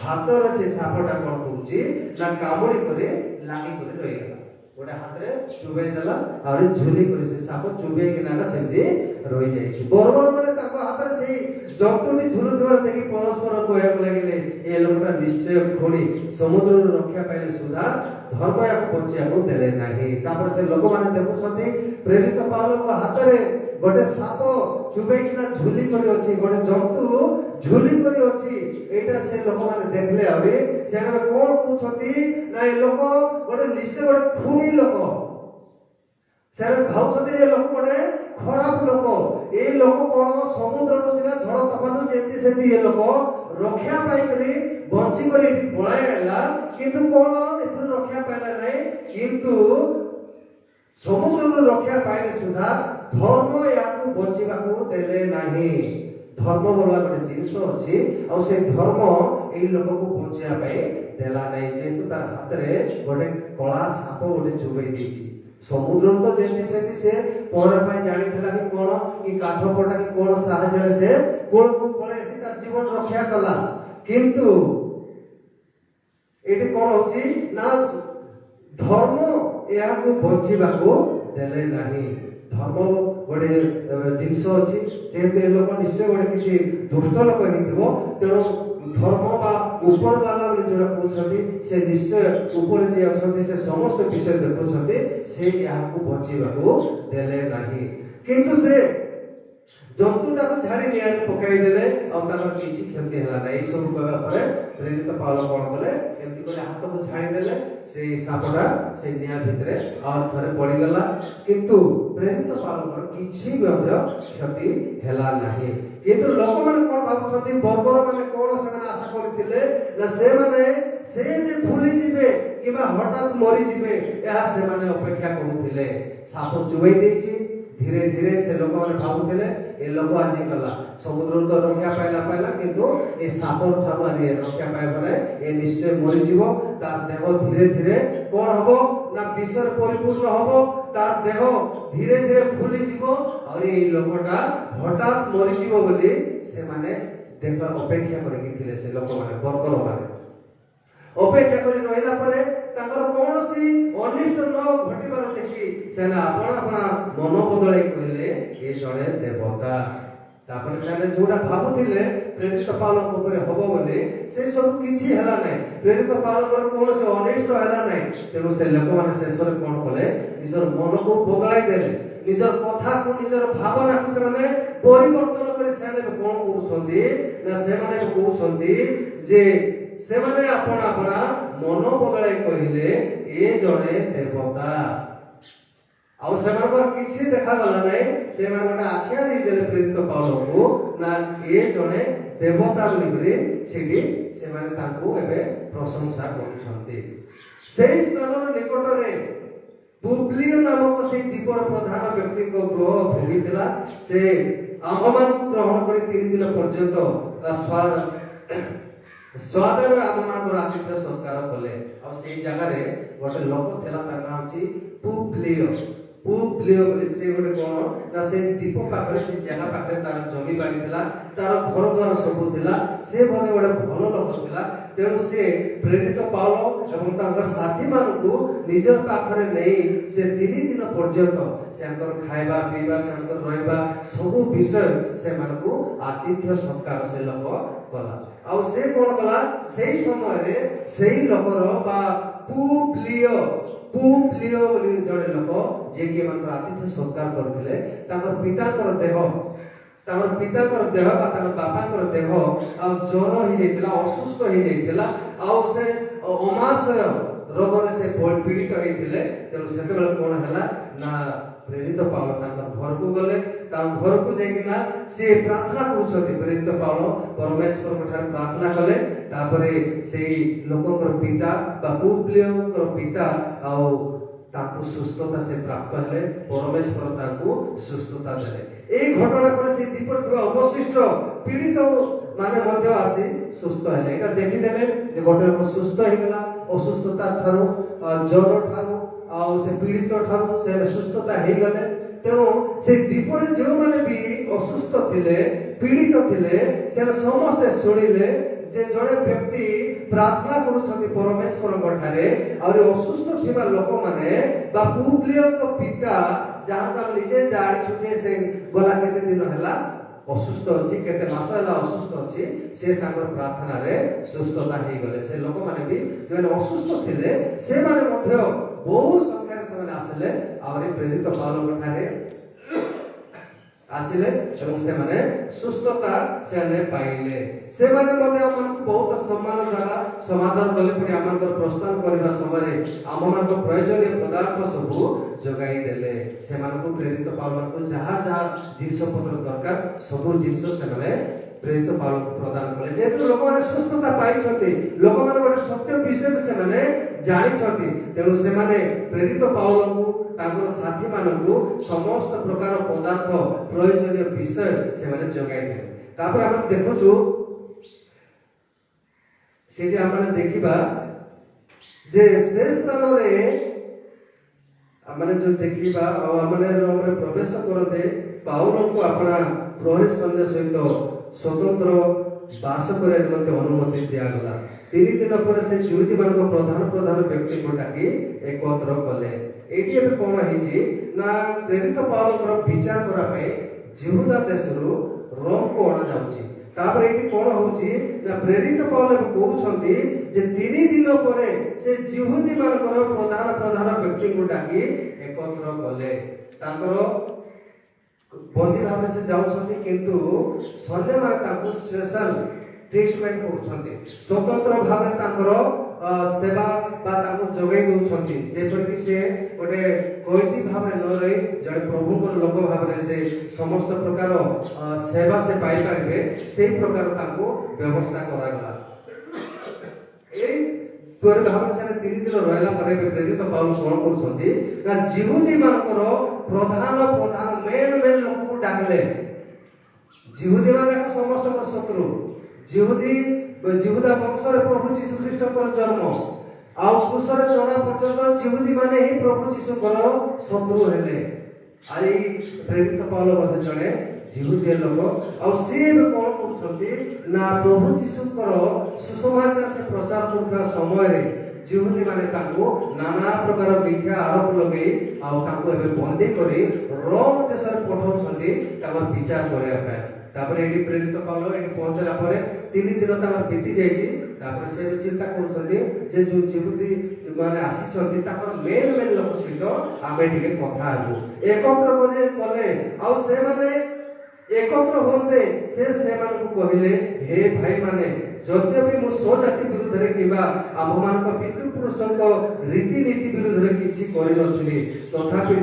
हातर से सापटा कोन करूची ना कामुडी करे लागी करे रहि गेला गोटे हाथ रे चुबे देला और झुली करे से साप चुबे के नागा सेमती रहि जाईछि बर्बर माने ताको हाथ रे सेही जंतुटी झुलुथुवा देखि परस्पर कहया लागिले ए लोकटा निश्चय खोडी समुद्र रक्षा पाइले सुधा धर्म या बचिया को देले नाही तापर से लोक माने देखुछथि प्रेरित पाउलो को हाथ रे गोटे साप चुबे किना झुली करी अछि गोटे जंतु झुली करी अछि एटा से लोक माने देखले आबे से कोन पूछथि ना ए लोक गोटे निश्चय गोटे खूनी लोक से भावछथि ए लोक गोटे खराब लोक ए लोक कोन समुद्र रो सिना झड़ तफान जेति सेति ए लोक रक्षा पाई करी बंची करी पळाय आला किंतु कोन एथु रक्षा पाइला नै किंतु समुद्र रो रक्षा पाइले सुधा धर्म याकू बचिबा को देले नाही धर्म बोला गोटे जिनिस अछि आ से धर्म एई लोक को बचिया पाए देला नै जेतु तार हाथ रे गोटे कला साप गोटे चुबई देछि समुद्र तो जेति सेति से पौर पाए जानि थला कि कोन कि काठ पटा कि कोन साहाय्य से कोन को पळे से तार जीवन रक्षा कला किंतु एटी कोन होछि ना धर्म याकू बचिबा को देले नाही धर्म गोटे जिनिस अछि जेते ए लोक निश्चय गोटे किछि दुष्ट लोक हिथिबो तेनो धर्म बा ऊपर वाला बोली जोडा कहउछथि से निश्चय ऊपर जे अछथि से समस्त विषय देखुछथि से याकू बचिबा को देले नाही किंतु से जंतुटा को झाड़ी निया पकाई देले आ ताकर किछि क्षति हला नै सब कहबा परे प्रेरित पाउलो कोन कले एमति करे हाथ को झाड़ी देले से सापटा से निया भितरे और थरे पड़ी गला किंतु प्रेरित पाउलो किछि व्यवहार क्षति हला नाही किंतु लोक माने कोन भाबुछथि बर्बर माने कोन से माने आशा करथिले ना से माने से जे फुली जिवे किबा हठात मरि जिवे एहा से माने अपेक्षा करूथिले साप चुबई देछि धीरे धीरे से लोक माने भाबुथिले ए लोक आजि कला समुद्र तो रक्षा पाइला किंतु ए सापर ठाम आजि रक्षा पाइ बने ए निश्चय मरि जीवो तार देह धीरे धीरे कोन हबो ना विषर परिपूर्ण हबो तार देह धीरे धीरे फुली जीवो और ए लोकटा हठात मरि जीवो बोली से माने देख अपेक्षा करि थिले से लोक माने बर्बर माने अपेक्षा करि रहिला परे ताकर कोनोसी अनिष्ट न घटिबार देखि सेना अपना मन बदलाई कहिले ए जणे देवता तापर सेने जोडा भाबुथिले प्रेरित पाउलो ऊपर हबो बोले से सब किछि हला नै प्रेरित पाउलो पर कोनोसी अनिष्ट हला नै तेनु से लोक माने शेषर कोन कले निजर मन को बदलाई देले निजर कथा को निजर भावना को से माने परिवर्तन करे सेने कोन कहउछन्ती ना से माने कहउछन्ती जे से माने अपना मन बदलाई कहिले ए जणे देवता ଆଉ ସେମାନଙ୍କର କିଛି ଦେଖାଗଲା ନାହିଁ। ସେମାନେ ଗୋଟେ ଆଖ୍ୟା ଦେଇଦେଲେ ପ୍ରେରିତ ପାଉଲଙ୍କୁ ନା ଏ ଜଣେ ଦେବତା ବୋଲିକରି ସେଠି ସେମାନେ ତାଙ୍କୁ ଏବେ ପ୍ରଶଂସା କରୁଛନ୍ତି। ସେଇ ସ୍ଥାନର ନିକଟରେ ପୁବ୍ଲିୟ ନାମକ ସେଇ ଦ୍ୱୀପର ପ୍ରଧାନ ବ୍ୟକ୍ତିଙ୍କ ଗୃହ ଭୂମିଥିଲା। ସେ ଆମ୍ଭମାନଙ୍କୁ ଗ୍ରହଣ କରି 3 ଦିନ ପର୍ଯ୍ୟନ୍ତ ସ୍ୱାଦରେ ଆମମାନଙ୍କର ଆତିଥ୍ୟ ସତ୍କାର କଲେ। ଆଉ ସେଇ ଜାଗାରେ ଗୋଟେ ଲୋକ ଥିଲା, ତାର ନାଁ ହେଉଛି ପୁବ୍ଲିୟ। ପୁବ୍ଲିୟ ବୋଲି ସେ ଗୋଟେ କଣ ନା ସେ ଦ୍ୱୀପ ପାଖରେ ସେ ଜାଗା ପାଖରେ ତାର ଜମି ବାଡ଼ି ଥିଲା, ତାର ଘର ଦ୍ୱାର ସବୁ ଥିଲା। ସେ ବୋଧେ ଗୋଟେ ଭଲ ଲୋକ ଥିଲା। ତେଣୁ ସେ ପ୍ରେରିତ ପାଉଲ ଏବଂ ତାଙ୍କର ସାଥୀମାନଙ୍କୁ ନିଜ ପାଖରେ ନେଇ ସେ 3 ଦିନ ପର୍ଯ୍ୟନ୍ତ ସେମାନଙ୍କର ଖାଇବା ପିଇବା, ସେମାନଙ୍କର ରହିବା ସବୁ ବିଷୟ ସେମାନଙ୍କୁ ଆତିଥ୍ୟ ସତ୍କାର ସେ ଲୋକ କଲା। ଆଉ ସେ କଣ କଲା, ସେଇ ସମୟରେ ସେଇ ଲୋକର ବା ପୁବ୍ଲିୟ ବୋଲି ଜଣେ ଲୋକ ଯିଏକି ଏମାନଙ୍କର ଆତିଥ୍ୟ ସତ୍କାର କରୁଥିଲେ, ତାଙ୍କର ପିତାଙ୍କର ଦେହ ବା ତାଙ୍କ ବାପାଙ୍କର ଦେହ ଆଉ ଜ୍ୱର ହେଇଯାଇଥିଲା, ଅସୁସ୍ଥ ହେଇଯାଇଥିଲା। ଆଉ ସେ ଅମାଶୟ ରୋଗରେ ସେ ପୀଡ଼ିତ ହେଇଥିଲେ। ତେଣୁ ସେତେବେଳେ କଣ ହେଲା ନା ପ୍ରେରିତ ପାଉଲ ତାଙ୍କର ଘରକୁ ଗଲେ। ତାଙ୍କ ଘରକୁ ଯାଇକିନା ସେ ପ୍ରାର୍ଥନା କରୁଛନ୍ତି। ପ୍ରେରିତ ପାଉଲ ପରମେଶ୍ୱରଙ୍କ ଠାରେ ପ୍ରାର୍ଥନା କଲେ। ତାପରେ ସେଇ ଲୋକଙ୍କର ପିତା ବା ପୁବ୍ଲିୟଙ୍କର ପିତା ଆଉ ତାଙ୍କୁ ସୁସ୍ଥତା ସେ ପ୍ରାପ୍ତ ହେଲେ। ପରମେଶ୍ୱର ତାଙ୍କୁ ସୁସ୍ଥତା ଦେଲେ। এই ঘটনা করে সেই দ্বীপের ଥିବା অবশিষ্ট পীড়িত মানে ମଧ୍ୟ ଆସି ସୁସ୍ଥ ହେଲେ। এটা ଦେଖିଦେଲେ ଯେ ଗୋଟେ ଲୋକ ସୁସ୍ଥ ହେଇଗଲା, ଅସୁସ୍ଥତା ଠାରୁ ଜ୍ୱର ଠାରୁ ଆଉ ସେ ପୀଡ଼ିତ ଠାରୁ ସେ ସୁସ୍ଥତା ହେଇଗଲେ। ତେଣୁ ସେ ଦ୍ୱୀପରେ ଯେଉଁମାନେ ବି ଅସୁସ୍ଥ ଥିଲେ, ପୀଡ଼ିତ ଥିଲେ, ସେମାନେ ସମସ୍ତେ ଶୁଣିଲେ ଯେ ଜଣେ ବ୍ୟକ୍ତି ପ୍ରାର୍ଥନା କରୁଛନ୍ତି ପରମେଶ୍ୱରଙ୍କ ଠାରେ। ଆହୁରି ଅସୁସ୍ଥ ଥିବା ଲୋକମାନେ ବା ପୁବ୍ଲିୟଙ୍କ ପିତା ଯାହାକୁ ଆମେ ନିଜେ ଜାଣିଛୁ ଯେ ସେ ଗଲା କେତେ ଦିନ ହେଲା ଅସୁସ୍ଥ ଅଛି, କେତେ ମାସ ହେଲା ଅସୁସ୍ଥ ଅଛି, ସେ ତାଙ୍କର ପ୍ରାର୍ଥନାରେ ସୁସ୍ଥତା ହେଇଗଲେ। ସେ ଲୋକମାନେ ବି ଯେଉଁମାନେ ଅସୁସ୍ଥ ଥିଲେ ସେମାନେ ମଧ୍ୟ ବହୁ ସଂଖ୍ୟାରେ ସେମାନେ ଆସିଲେ, ଆହୁରି ପ୍ରେରିତ ପାଉଲଙ୍କ ଠାରେ ଆସିଲେ ଏବଂ ସେମାନେ ସୁସ୍ଥତା ସେମାନେ ପାଇଲେ। ସେମାନେ ମଧ୍ୟ ଆମମାନଙ୍କୁ ବହୁତ ସମ୍ମାନ ଦ୍ୱାରା ସମାଧାନ କଲେ। ପୁଣି ଆମମାନଙ୍କର ପ୍ରସ୍ଥାନ କରିବା ସମୟରେ ଆମମାନଙ୍କ ପ୍ରয়োଜନୀୟ ପଦାର୍ଥ ସବୁ ଯୋଗାଇ ଦେଲେ। ସେମାନଙ୍କୁ ପ୍ରେରିତ ପାଉଲଙ୍କୁ ଯାହା ଯାହା ଜିନିଷ ପତ୍ର ଦରକାର ସବୁ ଜିନିଷ ସେମାନେ ପ୍ରେରିତ ପାଉଲଙ୍କୁ ପ୍ରଦାନ କଲେ। ଯେହେତୁ ଲୋକମାନେ ସୁସ୍ଥତା ପାଇଛନ୍ତି, ଲୋକମାନେ ଗୋଟେ ସତ୍ୟ ବିଷୟକୁ ସେମାନେ ଜାଣିଛନ୍ତି, ତେଣୁ ସେମାନେ ପ୍ରେରିତ ପାଉଲଙ୍କୁ ତାଙ୍କର ସାଥୀମାନଙ୍କୁ ସମସ୍ତ ପ୍ରକାର ପଦାର୍ଥ ପ୍ରୟୋଜନୀୟ ବିଷୟ ସେମାନେ ଯୋଗାଇ ଦେଲେ। ତାପରେ ଆମେ ଦେଖୁଛୁ ସେଠି ଆମେ ଦେଖିବା ଯେ ସେ ସ୍ଥାନରେ ଆମେ ଯୋଉ ଦେଖିବା ଆଉ ଆମେ ପ୍ରବେଶ କରନ୍ତେ ପାଉଲଙ୍କୁ ଆପଣା ପ୍ରହରୀ ସୈନ୍ୟ ସହିତ ସ୍ୱତନ୍ତ୍ର ବାସ କରିବା ନିମନ୍ତେ ଅନୁମତି ଦିଆଗଲା। 3 ଦିନ ପରେ ସେ ଯୁବତୀମାନଙ୍କ ପ୍ରଧାନ ବ୍ୟକ୍ତିଙ୍କୁ ଡାକି ଏକତ୍ର କଲେ। ଏଇଠି ଏବେ କଣ ହେଇଛି ନା ପ୍ରେରିତ ପାଉଲଙ୍କର ବିଚାର କରିବା ପାଇଁ ଜିହୁଦା ଦେଶରୁ ରୋମକୁ ଅଣାଯାଉଛି। ତାପରେ ଏଇଠି କଣ ହଉଛି ନା ପ୍ରେରିତ ପାଉଲ କହୁଛନ୍ତି ଯେ 3 ଦିନ ପରେ ସେ ଜିହୁଦୀ ମାନଙ୍କର ପ୍ରଧାନ ବ୍ୟକ୍ତିଙ୍କୁ ଡାକି ଏକତ୍ର କଲେ। ତାଙ୍କର ବନ୍ଦୀ ଭାବରେ ସେ ଯାଉଛନ୍ତି, କିନ୍ତୁ ସୈନ୍ୟମାନେ ତାଙ୍କୁ ସ୍ପେଶାଲ ଟ୍ରିଟମେଣ୍ଟ କରୁଛନ୍ତି, ସ୍ୱତନ୍ତ୍ର ଭାବରେ ତାଙ୍କର ସେବା ବା ତାଙ୍କୁ ଯୋଗାଇ ଦଉଛନ୍ତି, ଯେପରିକି ସେ ଗୋଟେ କଏଦୀ ଭାବରେ ନ ରହି ଜଣେ ପ୍ରଭୁଙ୍କର ଲୋକ ଭାବରେ ସେ ସମସ୍ତ ପ୍ରକାର ସେବା ସେ ପାଇପାରିବେ, ସେଇ ପ୍ରକାର ତାଙ୍କୁ ବ୍ୟବସ୍ଥା କରାଗଲା। ଏଇ ଭାବରେ ସେ 3 ଦିନ ରହିଲା ପରେ ପ୍ରେରିତ ପାଉଲ କଣ କରୁଛନ୍ତି ନା ଜିହୁଦୀ ମାନଙ୍କର ପ୍ରଧାନ ମେନ୍ ଲୋକଙ୍କୁ ଡାକିଲେ। ଜିହୁଦୀ ମାନେ ସମସ୍ତଙ୍କର ଶତ୍ରୁ। ଜିହୁଦା ବଂଶରେ ପ୍ରଭୁ ଯୀଶୁ ଖ୍ରୀଷ୍ଟଙ୍କର ଜନ୍ମ, ଆଉ କୁଶରେ ଚଢା ପର୍ଯ୍ୟନ୍ତ ଜିହୁଦୀ ମାନେ ହିଁ ପ୍ରଭୁ ଯୀଶୁଙ୍କର ଶତ୍ରୁ ହେଲେ। ଆଉ ଏଇ ପ୍ରେରିତ ପାଉଲ ମଧ୍ୟ ଜଣେ ଜିହୁଦୀ ଲୋକ। ଆଉ ସିଏ ଏବେ କଣ କରୁଛନ୍ତି ନା ପ୍ରଭୁ ଯୀଶୁଙ୍କର ସୁସମାଚାର ସେ ପ୍ରଚାର କରୁଥିବା ସମୟରେ ଜିହୁଦୀ ମାନେ ତାଙ୍କୁ ନାନା ପ୍ରକାର ମିଥ୍ୟା ଆରୋପ ଲଗେଇ ଆଉ ତାଙ୍କୁ ଏବେ ବନ୍ଦୀ କରି ରୋମ ଦେଶରେ ପଠାଉଛନ୍ତି ତାଙ୍କର ବିଚାର କରିବା ପାଇଁ। ତାପରେ ଏଠି ପ୍ରେରିତ ପାଉଲ ଏଠି ପହଞ୍ଚିଲା ପରେ 3 ଦିନ ତାଙ୍କର ବିତି ଯାଇଛି। ତାପରେ ସେ ଚିନ୍ତା କରୁଛନ୍ତି ଯେ ଯୋଉ ଜିହୁଦୀ ମାନେ ଆସିଛନ୍ତି ତାଙ୍କର ମେନ୍ ଲୋକ ସହିତ ଆମେ ଟିକେ କଥା ହେବୁ। ଏକତ୍ର କଲେ ଆଉ ସେମାନେ ଏକତ୍ର ହୁଅନ୍ତେ ସେମାନଙ୍କୁ କହିଲେ, ହେ ଭାଇ ମାନେ, ଯଦ୍ୟପି ମୁଁ ସ୍ୱଜାତି ବିରୁଦ୍ଧରେ କିମ୍ବା ଆମ୍ଭମାନଙ୍କ ପିତୃପୁରୁଷ ପିତୃପୁରୁଷଙ୍କ ରୀତିନୀତି ବିରୁଦ୍ଧରେ କିଛି କରିନଥିଲେ ତଥାପି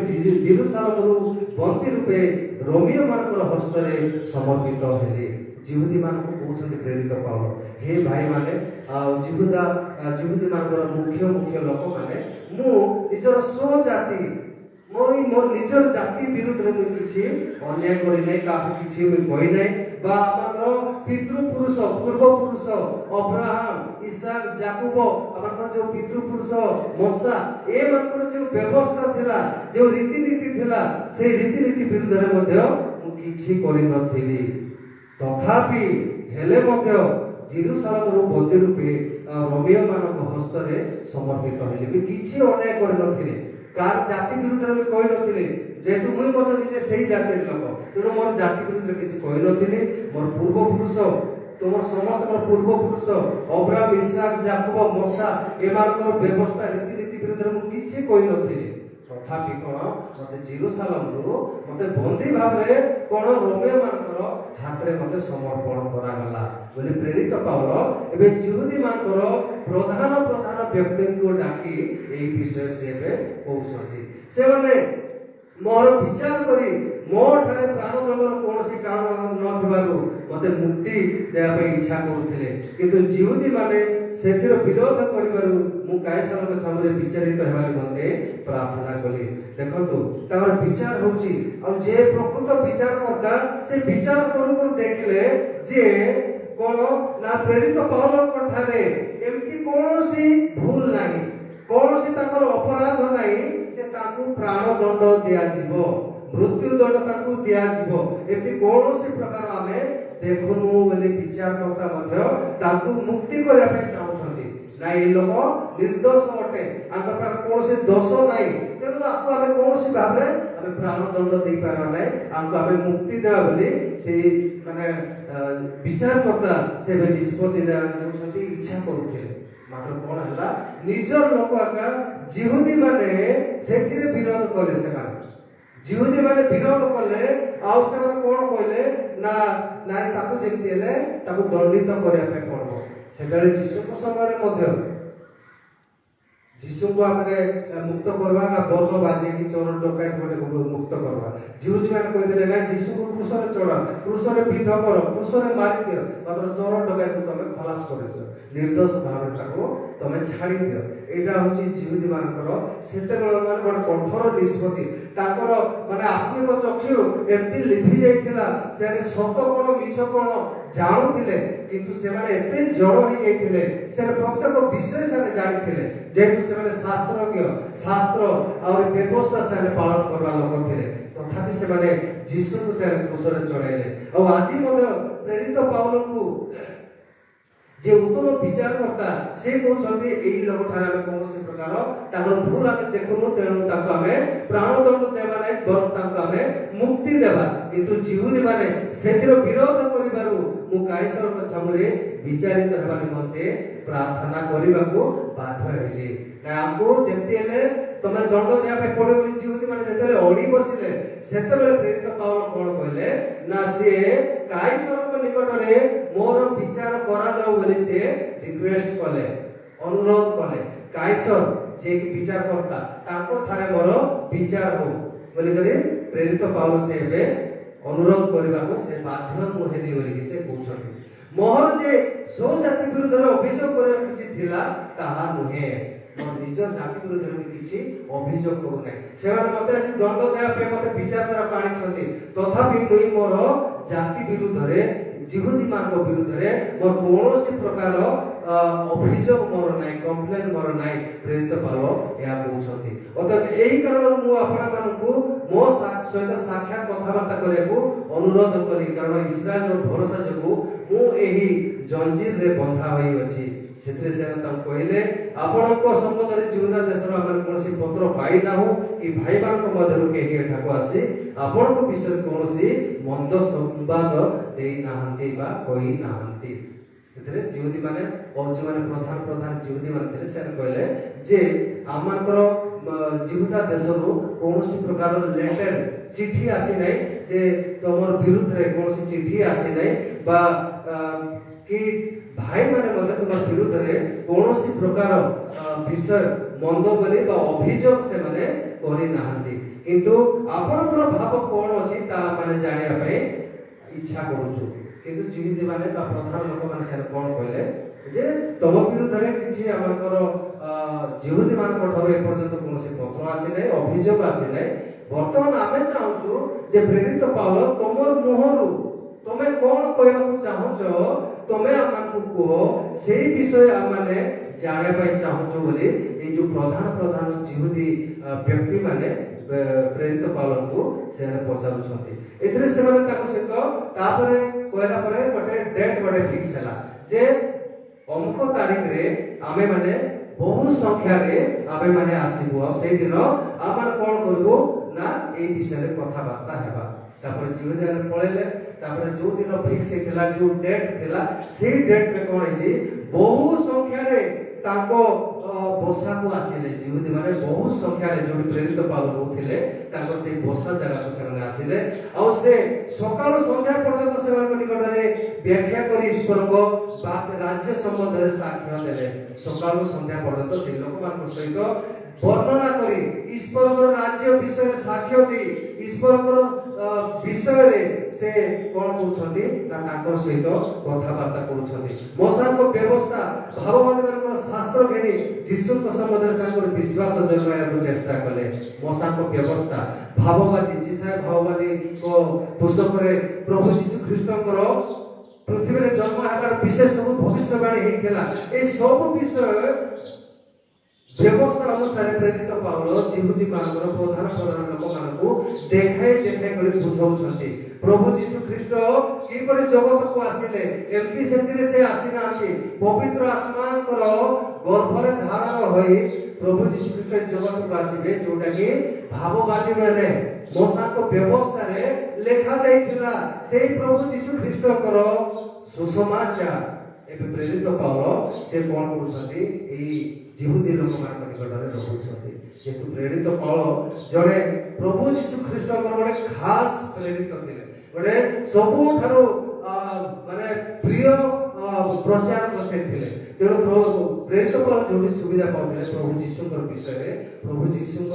ଜେରୁସାଲେମରୁ ବନ୍ଦୀ ରୂପେ ରୋମିଓ ମାନଙ୍କର ହସ୍ତରେ ସମର୍ପିତ ହେଲେ। ଜିହୁଦୀ ମାନଙ୍କୁ କହୁଛନ୍ତି ପ୍ରେରିତ ପାଉଲ, ହେ ଭାଇମାନେ ଆଉ ଜିହୁଦୀ ମାନଙ୍କର ମୁଖ୍ୟ ଲୋକମାନେ, ମୁଁ ନିଜର ସ୍ୱଜାତି ମୋର ନିଜର ଜାତି ବିରୁଦ୍ଧରେ ମୁଁ କିଛି ଅନ୍ୟାୟ କରିନାହିଁ, କାହାକୁ କିଛି ମୁଁ କହିନାହିଁ। ବା ଆମର ପିତୃପୁରୁଷ ପୂର୍ବପୁରୁଷ ଅବ୍ରାହମ ଇସାକ ଯାକୁବ ଆମର ଯୋଉ ପିତୃପୁରୁଷ ମୋସା ଏମାନଙ୍କର ଯୋଉ ବ୍ୟବସ୍ଥା ଥିଲା, ଯୋଉ ରୀତିନୀତି ଥିଲା, ସେଇ ରୀତିନୀତି ବିରୁଦ୍ଧରେ ମଧ୍ୟ ମୁଁ କିଛି କରିନଥିଲି। ତଥାପି ହେଲେ ମଧ୍ୟ ଜେରୁସାଲେମରୁ ବନ୍ଦୀ ରୂପେ ରୋମିଓ ମାନଙ୍କ ହସ୍ତରେ ସମର୍ପିତ ହେଲେ ବି କିଛି ଅନ୍ୟାୟ କରିନଥିଲେ, କାହାର ଜାତି ବିରୁଦ୍ଧରେ ବି କହିନଥିଲେ। ଯେହେତୁ ମୁଁ ମଧ୍ୟ ନିଜେ ସେଇ ଜାତିର ଲୋକ, ତେଣୁ ମୋର ଜାତି ବିରୁଦ୍ଧରେ କିଛି କହିନଥିଲି। ମୋର ପୂର୍ବପୁରୁଷ, ତୁମର ସମସ୍ତଙ୍କର ପୂର୍ବପୁରୁଷ ଅବ୍ରାହମ ଇସାକ ଯାକୁବ ମୋସା ଏମାନଙ୍କର ବ୍ୟବସ୍ଥା ରୀତିନୀତି ବିରୁଦ୍ଧରେ ମୁଁ କିଛି କହିନଥିଲି। ତଥାପି କଣ ମତେ ଜେରୁସାଲେମରୁ ମତେ ବନ୍ଦୀ ଭାବରେ କଣ ରୋମିଓ ମାନଙ୍କର ହାତରେ ମତେ ସମର୍ପଣ କରାଗଲା ବୋଲି ପ୍ରେରିତ ପାଉଲ ଏବେ ଜିହୁଦୀ ମାନଙ୍କର ପ୍ରଧାନ ବ୍ୟକ୍ତିଙ୍କୁ ଡାକି ଏହି ବିଷୟ ସେ ଏବେ କହୁଛନ୍ତି। ସେମାନେ ମୋର ବିଚାର କରି ମୋ ଠାରେ ପ୍ରାଣ ଦଣ୍ଡର କୌଣସି କାରଣ ନଥିବାରୁ ମତେ ମୁକ୍ତି ଦେବା ପାଇଁ ଇଚ୍ଛା କରୁଥିଲେ, କିନ୍ତୁ ଜିହୁଦୀ ମାନେ ସେଥିର ବିରୋଧ କରିବାରୁ ମୁଁ କାଇସରଙ୍କ ସାମୁରେ ବିଚାରିତ ହେବା ନିମନ୍ତେ ପ୍ରାର୍ଥନା କଲି। ଦେଖନ୍ତୁ ତାଙ୍କର ବିଚାର ହଉଛି, ଆଉ ଯେ ପ୍ରକୃତ ବିଚାରକର୍ତ୍ତା ସେ ବିଚାର କରୁ ଦେଖିଲେ ଯେ କଣ ନା ପ୍ରେରିତ ପାଉଲଙ୍କ ଠାରେ ଏମିତି କୌଣସି ଭୁଲ ନାହିଁ, କୌଣସି ତାଙ୍କର ଅପରାଧ ନାହିଁ ଯେ ତାଙ୍କୁ ପ୍ରାଣ ଦଣ୍ଡ ଦିଆଯିବ, ମୃତ୍ୟୁ ଦଣ୍ଡ ତାଙ୍କୁ ଦିଆଯିବ, ଏମିତି କୌଣସି ପ୍ରକାର ଆମେ ଦେଖୁନୁ ବୋଲି ବିଚାରକର୍ତ୍ତା ମଧ୍ୟ ତାଙ୍କୁ ମୁକ୍ତି କରିବା ପାଇଁ ଚାହୁଁଛନ୍ତି। ନାଇଁ ଏ ଲୋକ ନିର୍ଦ୍ଦୋଷ ଅଟେ, ତାଙ୍କ ପାଖରେ କୌଣସି ଦୋଷ ନାହିଁ, ତେଣୁ ଆକୁ ଆମେ କୌଣସି ଭାବରେ ଆମେ ପ୍ରାଣ ଦଣ୍ଡ ଦେଇପାରିବା ନାହିଁ, ଆମକୁ ଆମେ ମୁକ୍ତି ଦେବା ବୋଲି ସେଇ ମାନେ ବିଚାରକର୍ତ୍ତା ସେ ନିଷ୍ପତ୍ତି ନେଉଛନ୍ତି, ଇଚ୍ଛା କରୁଥିଲେ। ମାତ୍ର କଣ ହେଲା, ନିଜର ଲୋକ ଆକା ଜିହୁଦୀ ମାନେ ସେଥିରେ ବିରୋଧ କଲେ। ସେମାନେ ଜିହୁଦୀ ମାନେ ବିରୋଧ କଲେ, ଆଉ ସେମାନେ କଣ କହିଲେ ନା ନାଇଁ ତାକୁ ଯେମିତି ହେଲେ ତାକୁ ଦଣ୍ଡିତ କରିବା ପାଇଁ ପଡିବ। ସେତେବେଳେ ଯୀଶୁଙ୍କ ସମୟରେ ମଧ୍ୟ ଯୀଶୁଙ୍କୁ ଆମେ ମୁକ୍ତ କରିବା ନା ବଗ ବାଜେଇକି ଚୋର ଡକାୟତ ଗୋଟେ ମୁକ୍ତ କରିବା। ଜିହୁଦୀ ମାନେ କହିଥିଲେ ନାଇଁ ଯୀଶୁଙ୍କୁ କ୍ରୁଶରେ ଚଢା, କ୍ରୁଶରେ ବିଧ କର, କ୍ରୁଶରେ ମାରିଦିଅ, ମାତ୍ର ଚୋର ଡକାୟତକୁ ତମେ ଖଲାସ କରିଦିଅ, ନିର୍ଦ୍ଦୋଷ ଭାବରେ ତାକୁ ତମେ ଛାଡ଼ିଦିଅ। ଏଇଟା ହଉଛି ଜିହୁଦୀ ମାନଙ୍କର ସେତେବେଳେ ମାନେ ଗୋଟେ କଠୋର ନିଷ୍ପତ୍ତି। ତାଙ୍କର ମାନେ ଆତ୍ମିକ ଚକ୍ଷୁ ଏମିତି ଲିଭି ଯାଇଥିଲା, ସେମାନେ ସତ କଣ ମିଛ କଣ ଜାଣୁଥିଲେ, କିନ୍ତୁ ସେମାନେ ଏତେ ଜଡ଼ ହେଇଯାଇଥିଲେ, ସେମାନେ ପ୍ରତ୍ୟେକ ବିଷୟ ସେମାନେ ଜାଣିଥିଲେ, ଯେହେତୁ ସେମାନେ ଶାସ୍ତ୍ରଜ୍ଞ, ଶାସ୍ତ୍ର ଆଉ ବ୍ୟବସ୍ଥା ସେମାନେ ପାଳନ କରିବା ଲୋକ ଥିଲେ। ତଥାପି ସେମାନେ ଯୀଶୁଙ୍କୁ ସେମାନେ କ୍ରୁଶରେ ଚଢ଼ାଇଲେ। ଆଉ ଆଜି ମଧ୍ୟ ପ୍ରେରିତ ପାଉଲଙ୍କୁ ଯେ ଉତ୍ତମ ବିଚାରକର୍ତ୍ତା ସେ କହୁଛନ୍ତି ଏଇ ଲୋକଠାରେ ଆମେ କୌଣସି ପ୍ରକାର ତାଙ୍କର ଭୁଲ ଆମେ ଦେଖୁନୁ, ତେଣୁ ତାଙ୍କୁ ଆମେ ପ୍ରାଣଦଣ୍ଡ ଦେବା ନାହିଁ, ବରଂ ତାଙ୍କୁ ଆମେ ମୁକ୍ତି ଦେବା। କିନ୍ତୁ ଜିହୁଦୀ ମାନେ ସେଥିର ବିରୋଧ କରିବାରୁ ମୁଁ କାଇସରଙ୍କ ସାମୁରେ ବିଚାରିତ ହେବା ନିମନ୍ତେ ପ୍ରାର୍ଥନା କରିବାକୁ ବାଧ୍ୟ ହେଲି। ନା ଆମକୁ ଯେମିତି ହେଲେ ତମେ ଦଣ୍ଡ ଦେବା ପାଇଁ ପଡିବ ବୋଲି ଜିହୁଦୀ ମାନେ ଯେତେବେଳେ ଅଡ଼ି ବସିଲେ, ସେତେବେଳେ ପ୍ରେରିତ ପାଉଲ କଣ କହିଲେ ନା ସିଏ କାଇସରଙ୍କ ନିକଟରେ ମୋର ବିଚାର କରାଯାଉ ବୋଲି ସେ ରିକ୍ୱେଷ୍ଟ କଲେ, ଅନୁରୋଧ କଲେ। କାଇସର ଯେ କି ବିଚାରକର୍ତ୍ତା ତାଙ୍କ ଠାରେ ମୋର ବିଚାର ହଉ ବୋଲିକରି ପ୍ରେରିତ ପାଉଲ ସେ ଏବେ ଅନୁରୋଧ କରିବାକୁ ସେ ବାଧ୍ୟ ମୁଁ ହେଲି ବୋଲିକି ସେ କହୁଛନ୍ତି। ମୋର ଯେ ସ୍ୱଜାତି ବିରୁଦ୍ଧରେ ଅଭିଯୋଗ କରିବାର କିଛି ଥିଲା ତାହା ନୁହେଁ, ମୋ ନିଜ ଜାତି ବିରୁଦ୍ଧରେ କିଛି ଅଭିଯୋଗ କରୁନାହିଁ। ସେମାନେ ମତେ ଆଜି ଦଣ୍ଡ ଦେବା ପାଇଁ ମତେ ବିଚାର କରିବାକୁ ଆଣିଛନ୍ତି, ତଥାପି ମୁଁ ମୋର ଜାତି ବିରୁଦ୍ଧରେ ଜିହୁଦୀ ମାନଙ୍କ ବିରୁଦ୍ଧରେ ମୋର କୌଣସି ପ୍ରକାର ଅଭିଯୋଗ ମୋର ନାହିଁ, କମ୍ପ୍ଲେନ ମୋର ନାହିଁ, ପ୍ରେରିତ ପାଉଲ ଏହା କହୁଛନ୍ତି। ଅତଏବ ଏହି କାରଣରୁ ମୁଁ ଆପଣମାନଙ୍କୁ ମୋ ସହିତ ସାକ୍ଷାତ କଥାବାର୍ତ୍ତା କରିବାକୁ ଅନୁରୋଧ କଲି, କାରଣ ଇସ୍ରାଏଲର ଭରସା ଯୋଗୁଁ ମୁଁ ଏହି ଜଞ୍ଜିରରେ ବନ୍ଧା ହୋଇଅଛି। ସେଥିରେ ସେ ତାଙ୍କୁ କହିଲେ, ଆପଣଙ୍କ ସମ୍ବନ୍ଧରେ ଜିହୁଦା ଦେଶର ଆମେ କୌଣସି ପତ୍ର ପାଇନାହୁଁ କି ଭାଇମାନଙ୍କ ମଧ୍ୟରୁ କେହି ଏଠାକୁ ଆସି ଆପଣଙ୍କ ବିଷୟରେ କୌଣସି ମନ୍ଦ ସମ୍ବାଦ ଦେଇନାହାନ୍ତି ବା କହିନାହାନ୍ତି। ସେଥିରେ ଜିହୁଦୀ ମାନେ ଯେଉଁମାନେ ପ୍ରଧାନ ଜିହୁଦୀ ମାନେ ଥିଲେ ସେମାନେ କହିଲେ ଯେ ଆମମାନଙ୍କର ଜିହୁଦା ଦେଶରୁ କୌଣସି ପ୍ରକାର ଲେଟର ଚିଠି ଆସିନାହିଁ, ଯେ ତମର ବିରୁଦ୍ଧରେ କୌଣସି ଚିଠି ଆସିନାହିଁ ବା କି ଭାଇମାନେ ମଧ୍ୟ ତୁମ ବିରୁଦ୍ଧରେ କୌଣସି ପ୍ରକାର ବିଷୟ ମନ୍ଦ ବୋଲି ବା ଅଭିଯୋଗ ସେମାନେ କରିନାହାନ୍ତି, କିନ୍ତୁ ଆପଣଙ୍କର ଭାବ କଣ ଅଛି ତା ମାନେ ଜାଣିବା ପାଇଁ ଇଚ୍ଛା କରୁଛୁ। କିନ୍ତୁ ଯିହୁଦୀ ମାନେ ବା ପ୍ରଧାନ ଲୋକମାନେ ସେମାନେ କଣ କହିଲେ ଯେ ତମ ବିରୁଦ୍ଧରେ କିଛି ଆମଙ୍କର ଯିହୁଦୀ ମାନଙ୍କ ଠାରୁ ଏପର୍ଯ୍ୟନ୍ତ କୌଣସି ପତ୍ର ଆସିନାହିଁ, ଅଭିଯୋଗ ଆସିନାହିଁ। ବର୍ତ୍ତମାନ ଆମେ ଚାହୁଁଛୁ ଯେ ପ୍ରେରିତ ପାଉଲ ତମର ମୁହଁରୁ ତମେ କଣ କହିବାକୁ ଚାହୁଁଛ ତମେ ଆମକୁ କୁହ, ସେଇ ବିଷୟ ଆମେ ଜାଣିବା ପାଇଁ ଚାହୁଁଛୁ ବୋଲି ଏଇ ଯୋଉ ପ୍ରଧାନ ଯିହୁଦୀ ବ୍ୟକ୍ତି ମାନେ ପ୍ରେରିତ ପାଉଲଙ୍କୁ ସେମାନେ ପଚାରୁଛନ୍ତି। ଏଥିରେ ସେମାନେ ତାଙ୍କ ସହିତ ତାପରେ କହିଲା ପରେ ଗୋଟେ ଡେଟ୍ ଗୋଟେ ଫିକ୍ସ ହେଲା ଯେ ଅମୁକ ତାରିଖରେ ଆମେ ମାନେ ବହୁ ସଂଖ୍ୟାରେ ଆମେ ମାନେ ଆସିବୁ, ଆଉ ସେଇଦିନ ଆମେ କଣ କରିବୁ ନା ଏଇ ବିଷୟରେ କଥାବାର୍ତ୍ତା ହେବା। ତାପରେ ଯିହୁଦୀ ମାନେ ପଳେଇଲେ। ତାପରେ ଯୋଉ ଦିନ ଫିକ୍ସ ହେଇଥିଲା, ଯୋଉ ଡେଟ୍ ଥିଲା, ସେଇ ଡେଟ୍ କଣ ହେଇଛି ବହୁ ସଂଖ୍ୟାରେ ତାଙ୍କ ବସାକୁ ଆସିଲେ। ଯିହୁଦୀ ମାନେ ବହୁ ସଂଖ୍ୟାରେ ଯୋଉଠି ପ୍ରେରିତ ପାଉଲ ରହୁଥିଲେ ତାଙ୍କ ସେଇ ବସା ଜାଗାକୁ ସେମାନେ ଆସିଲେ, ଆଉ ସେ ସକାଳ ସନ୍ଧ୍ୟା ପର୍ଯ୍ୟନ୍ତ ସେମାନଙ୍କ ନିକଟରେ ବ୍ୟାଖ୍ୟା କରି ଈଶ୍ୱରଙ୍କ ରାଜ୍ୟ ସମ୍ବନ୍ଧରେ ସାକ୍ଷ୍ୟ ଦେଲେ। ସକାଳୁ ସନ୍ଧ୍ୟା ପର୍ଯ୍ୟନ୍ତ ସେ ଲୋକମାନଙ୍କ ସହିତ ବର୍ଣ୍ଣନା କରି ଈଶ୍ୱରଙ୍କର ରାଜ୍ୟ ବିଷୟରେ ସାକ୍ଷ୍ୟ ଦେଇ ଈଶ୍ୱରଙ୍କର ବିଷୟରେ ସେ କଣ କରୁଛନ୍ତି ନା ତାଙ୍କ ସହିତ କଥାବାର୍ତ୍ତା କରୁଛନ୍ତି। ମୋଶାଙ୍କ ବ୍ୟବସ୍ଥା ଭାବବାଦୀ ମାନଙ୍କର ଶାସ୍ତ୍ର ଘେନି ଯୀଶୁଙ୍କ ସମ୍ବନ୍ଧରେ ତାଙ୍କର ବିଶ୍ୱାସ ଜନ୍ମାଇବାକୁ ଚେଷ୍ଟା କଲେ। ମୋଶାଙ୍କ ବ୍ୟବସ୍ଥା ଭାବବାଦୀ ଯିଶାୟ ଭାବବାଦୀଙ୍କ ପୁସ୍ତକରେ ପ୍ରଭୁ ଯୀଶୁ ଖ୍ରୀଷ୍ଟଙ୍କର ପୃଥିବୀରେ ଜନ୍ମ ହେବାର ବିଶେଷ ସବୁ ଭବିଷ୍ୟବାଣୀ ହେଇଥିଲା। এই ସବୁ ବିଷୟ ବ୍ୟବସ୍ଥା ଅନୁସାରେ ପ୍ରେରିତ ପାଉଲ ଯିହୁଦୀ ମାନଙ୍କର ପ୍ରଧାନ ଲୋକମାନଙ୍କୁ ଦେଖାଇ କରି ବୁଝାଉଛନ୍ତି। ପ୍ରଭୁ ଯୀଶୁ ଖ୍ରୀଷ୍ଟ କିପରି ଜଗତକୁ ଆସିଲେ, ଏମିତି ସେମିତିରେ ସେ ଆସିନାହାନ୍ତି। ପବିତ୍ର ଆତ୍ମାଙ୍କର ଗର୍ଭରେ ଧାରଣ ହୋଇ ପ୍ରଭୁ ଯୀଶୁ ଖ୍ରୀଷ୍ଟ ଜଗତକୁ ଆସିବେ, ଯୋଉଟା କି ଭାବବାଦୀ ମାନେ ମୋଶାଙ୍କ ବ୍ୟବସ୍ଥାରେ ଲେଖା ଯାଇଥିଲା। ସେଇ ପ୍ରଭୁ ଯୀଶୁ ଖ୍ରୀଷ୍ଟଙ୍କର ସୁସମାଚାର ଏବେ ପ୍ରେରିତ ପାଉଲ ସେ କଣ କରୁଛନ୍ତି ଏଇ ଯିହୁଦୀ ଲୋକମାନଙ୍କ ନିକଟରେ ରହୁଛନ୍ତି। ଯେହେତୁ ପ୍ରେରିତ ପାଉଲ ଜଣେ ପ୍ରଭୁ ଯୀଶୁ ଖ୍ରୀଷ୍ଟଙ୍କର ଗୋଟେ ଖାସ ପ୍ରେରିତ ଥିଲେ, ଗୋଟେ ସବୁଠାରୁ ମାନେ ପ୍ରିୟ ପ୍ରଚାରକ ସେ ଥିଲେ। ତେଣୁ ପ୍ରେରିତ ପାଉଲ ଯୋଉଠି ସୁବିଧା ପାଉଥିଲେ ପ୍ରଭୁ ଯୀଶୁଙ୍କର ବିଷୟରେ, ପ୍ରଭୁ ଯୀଶୁଙ୍କ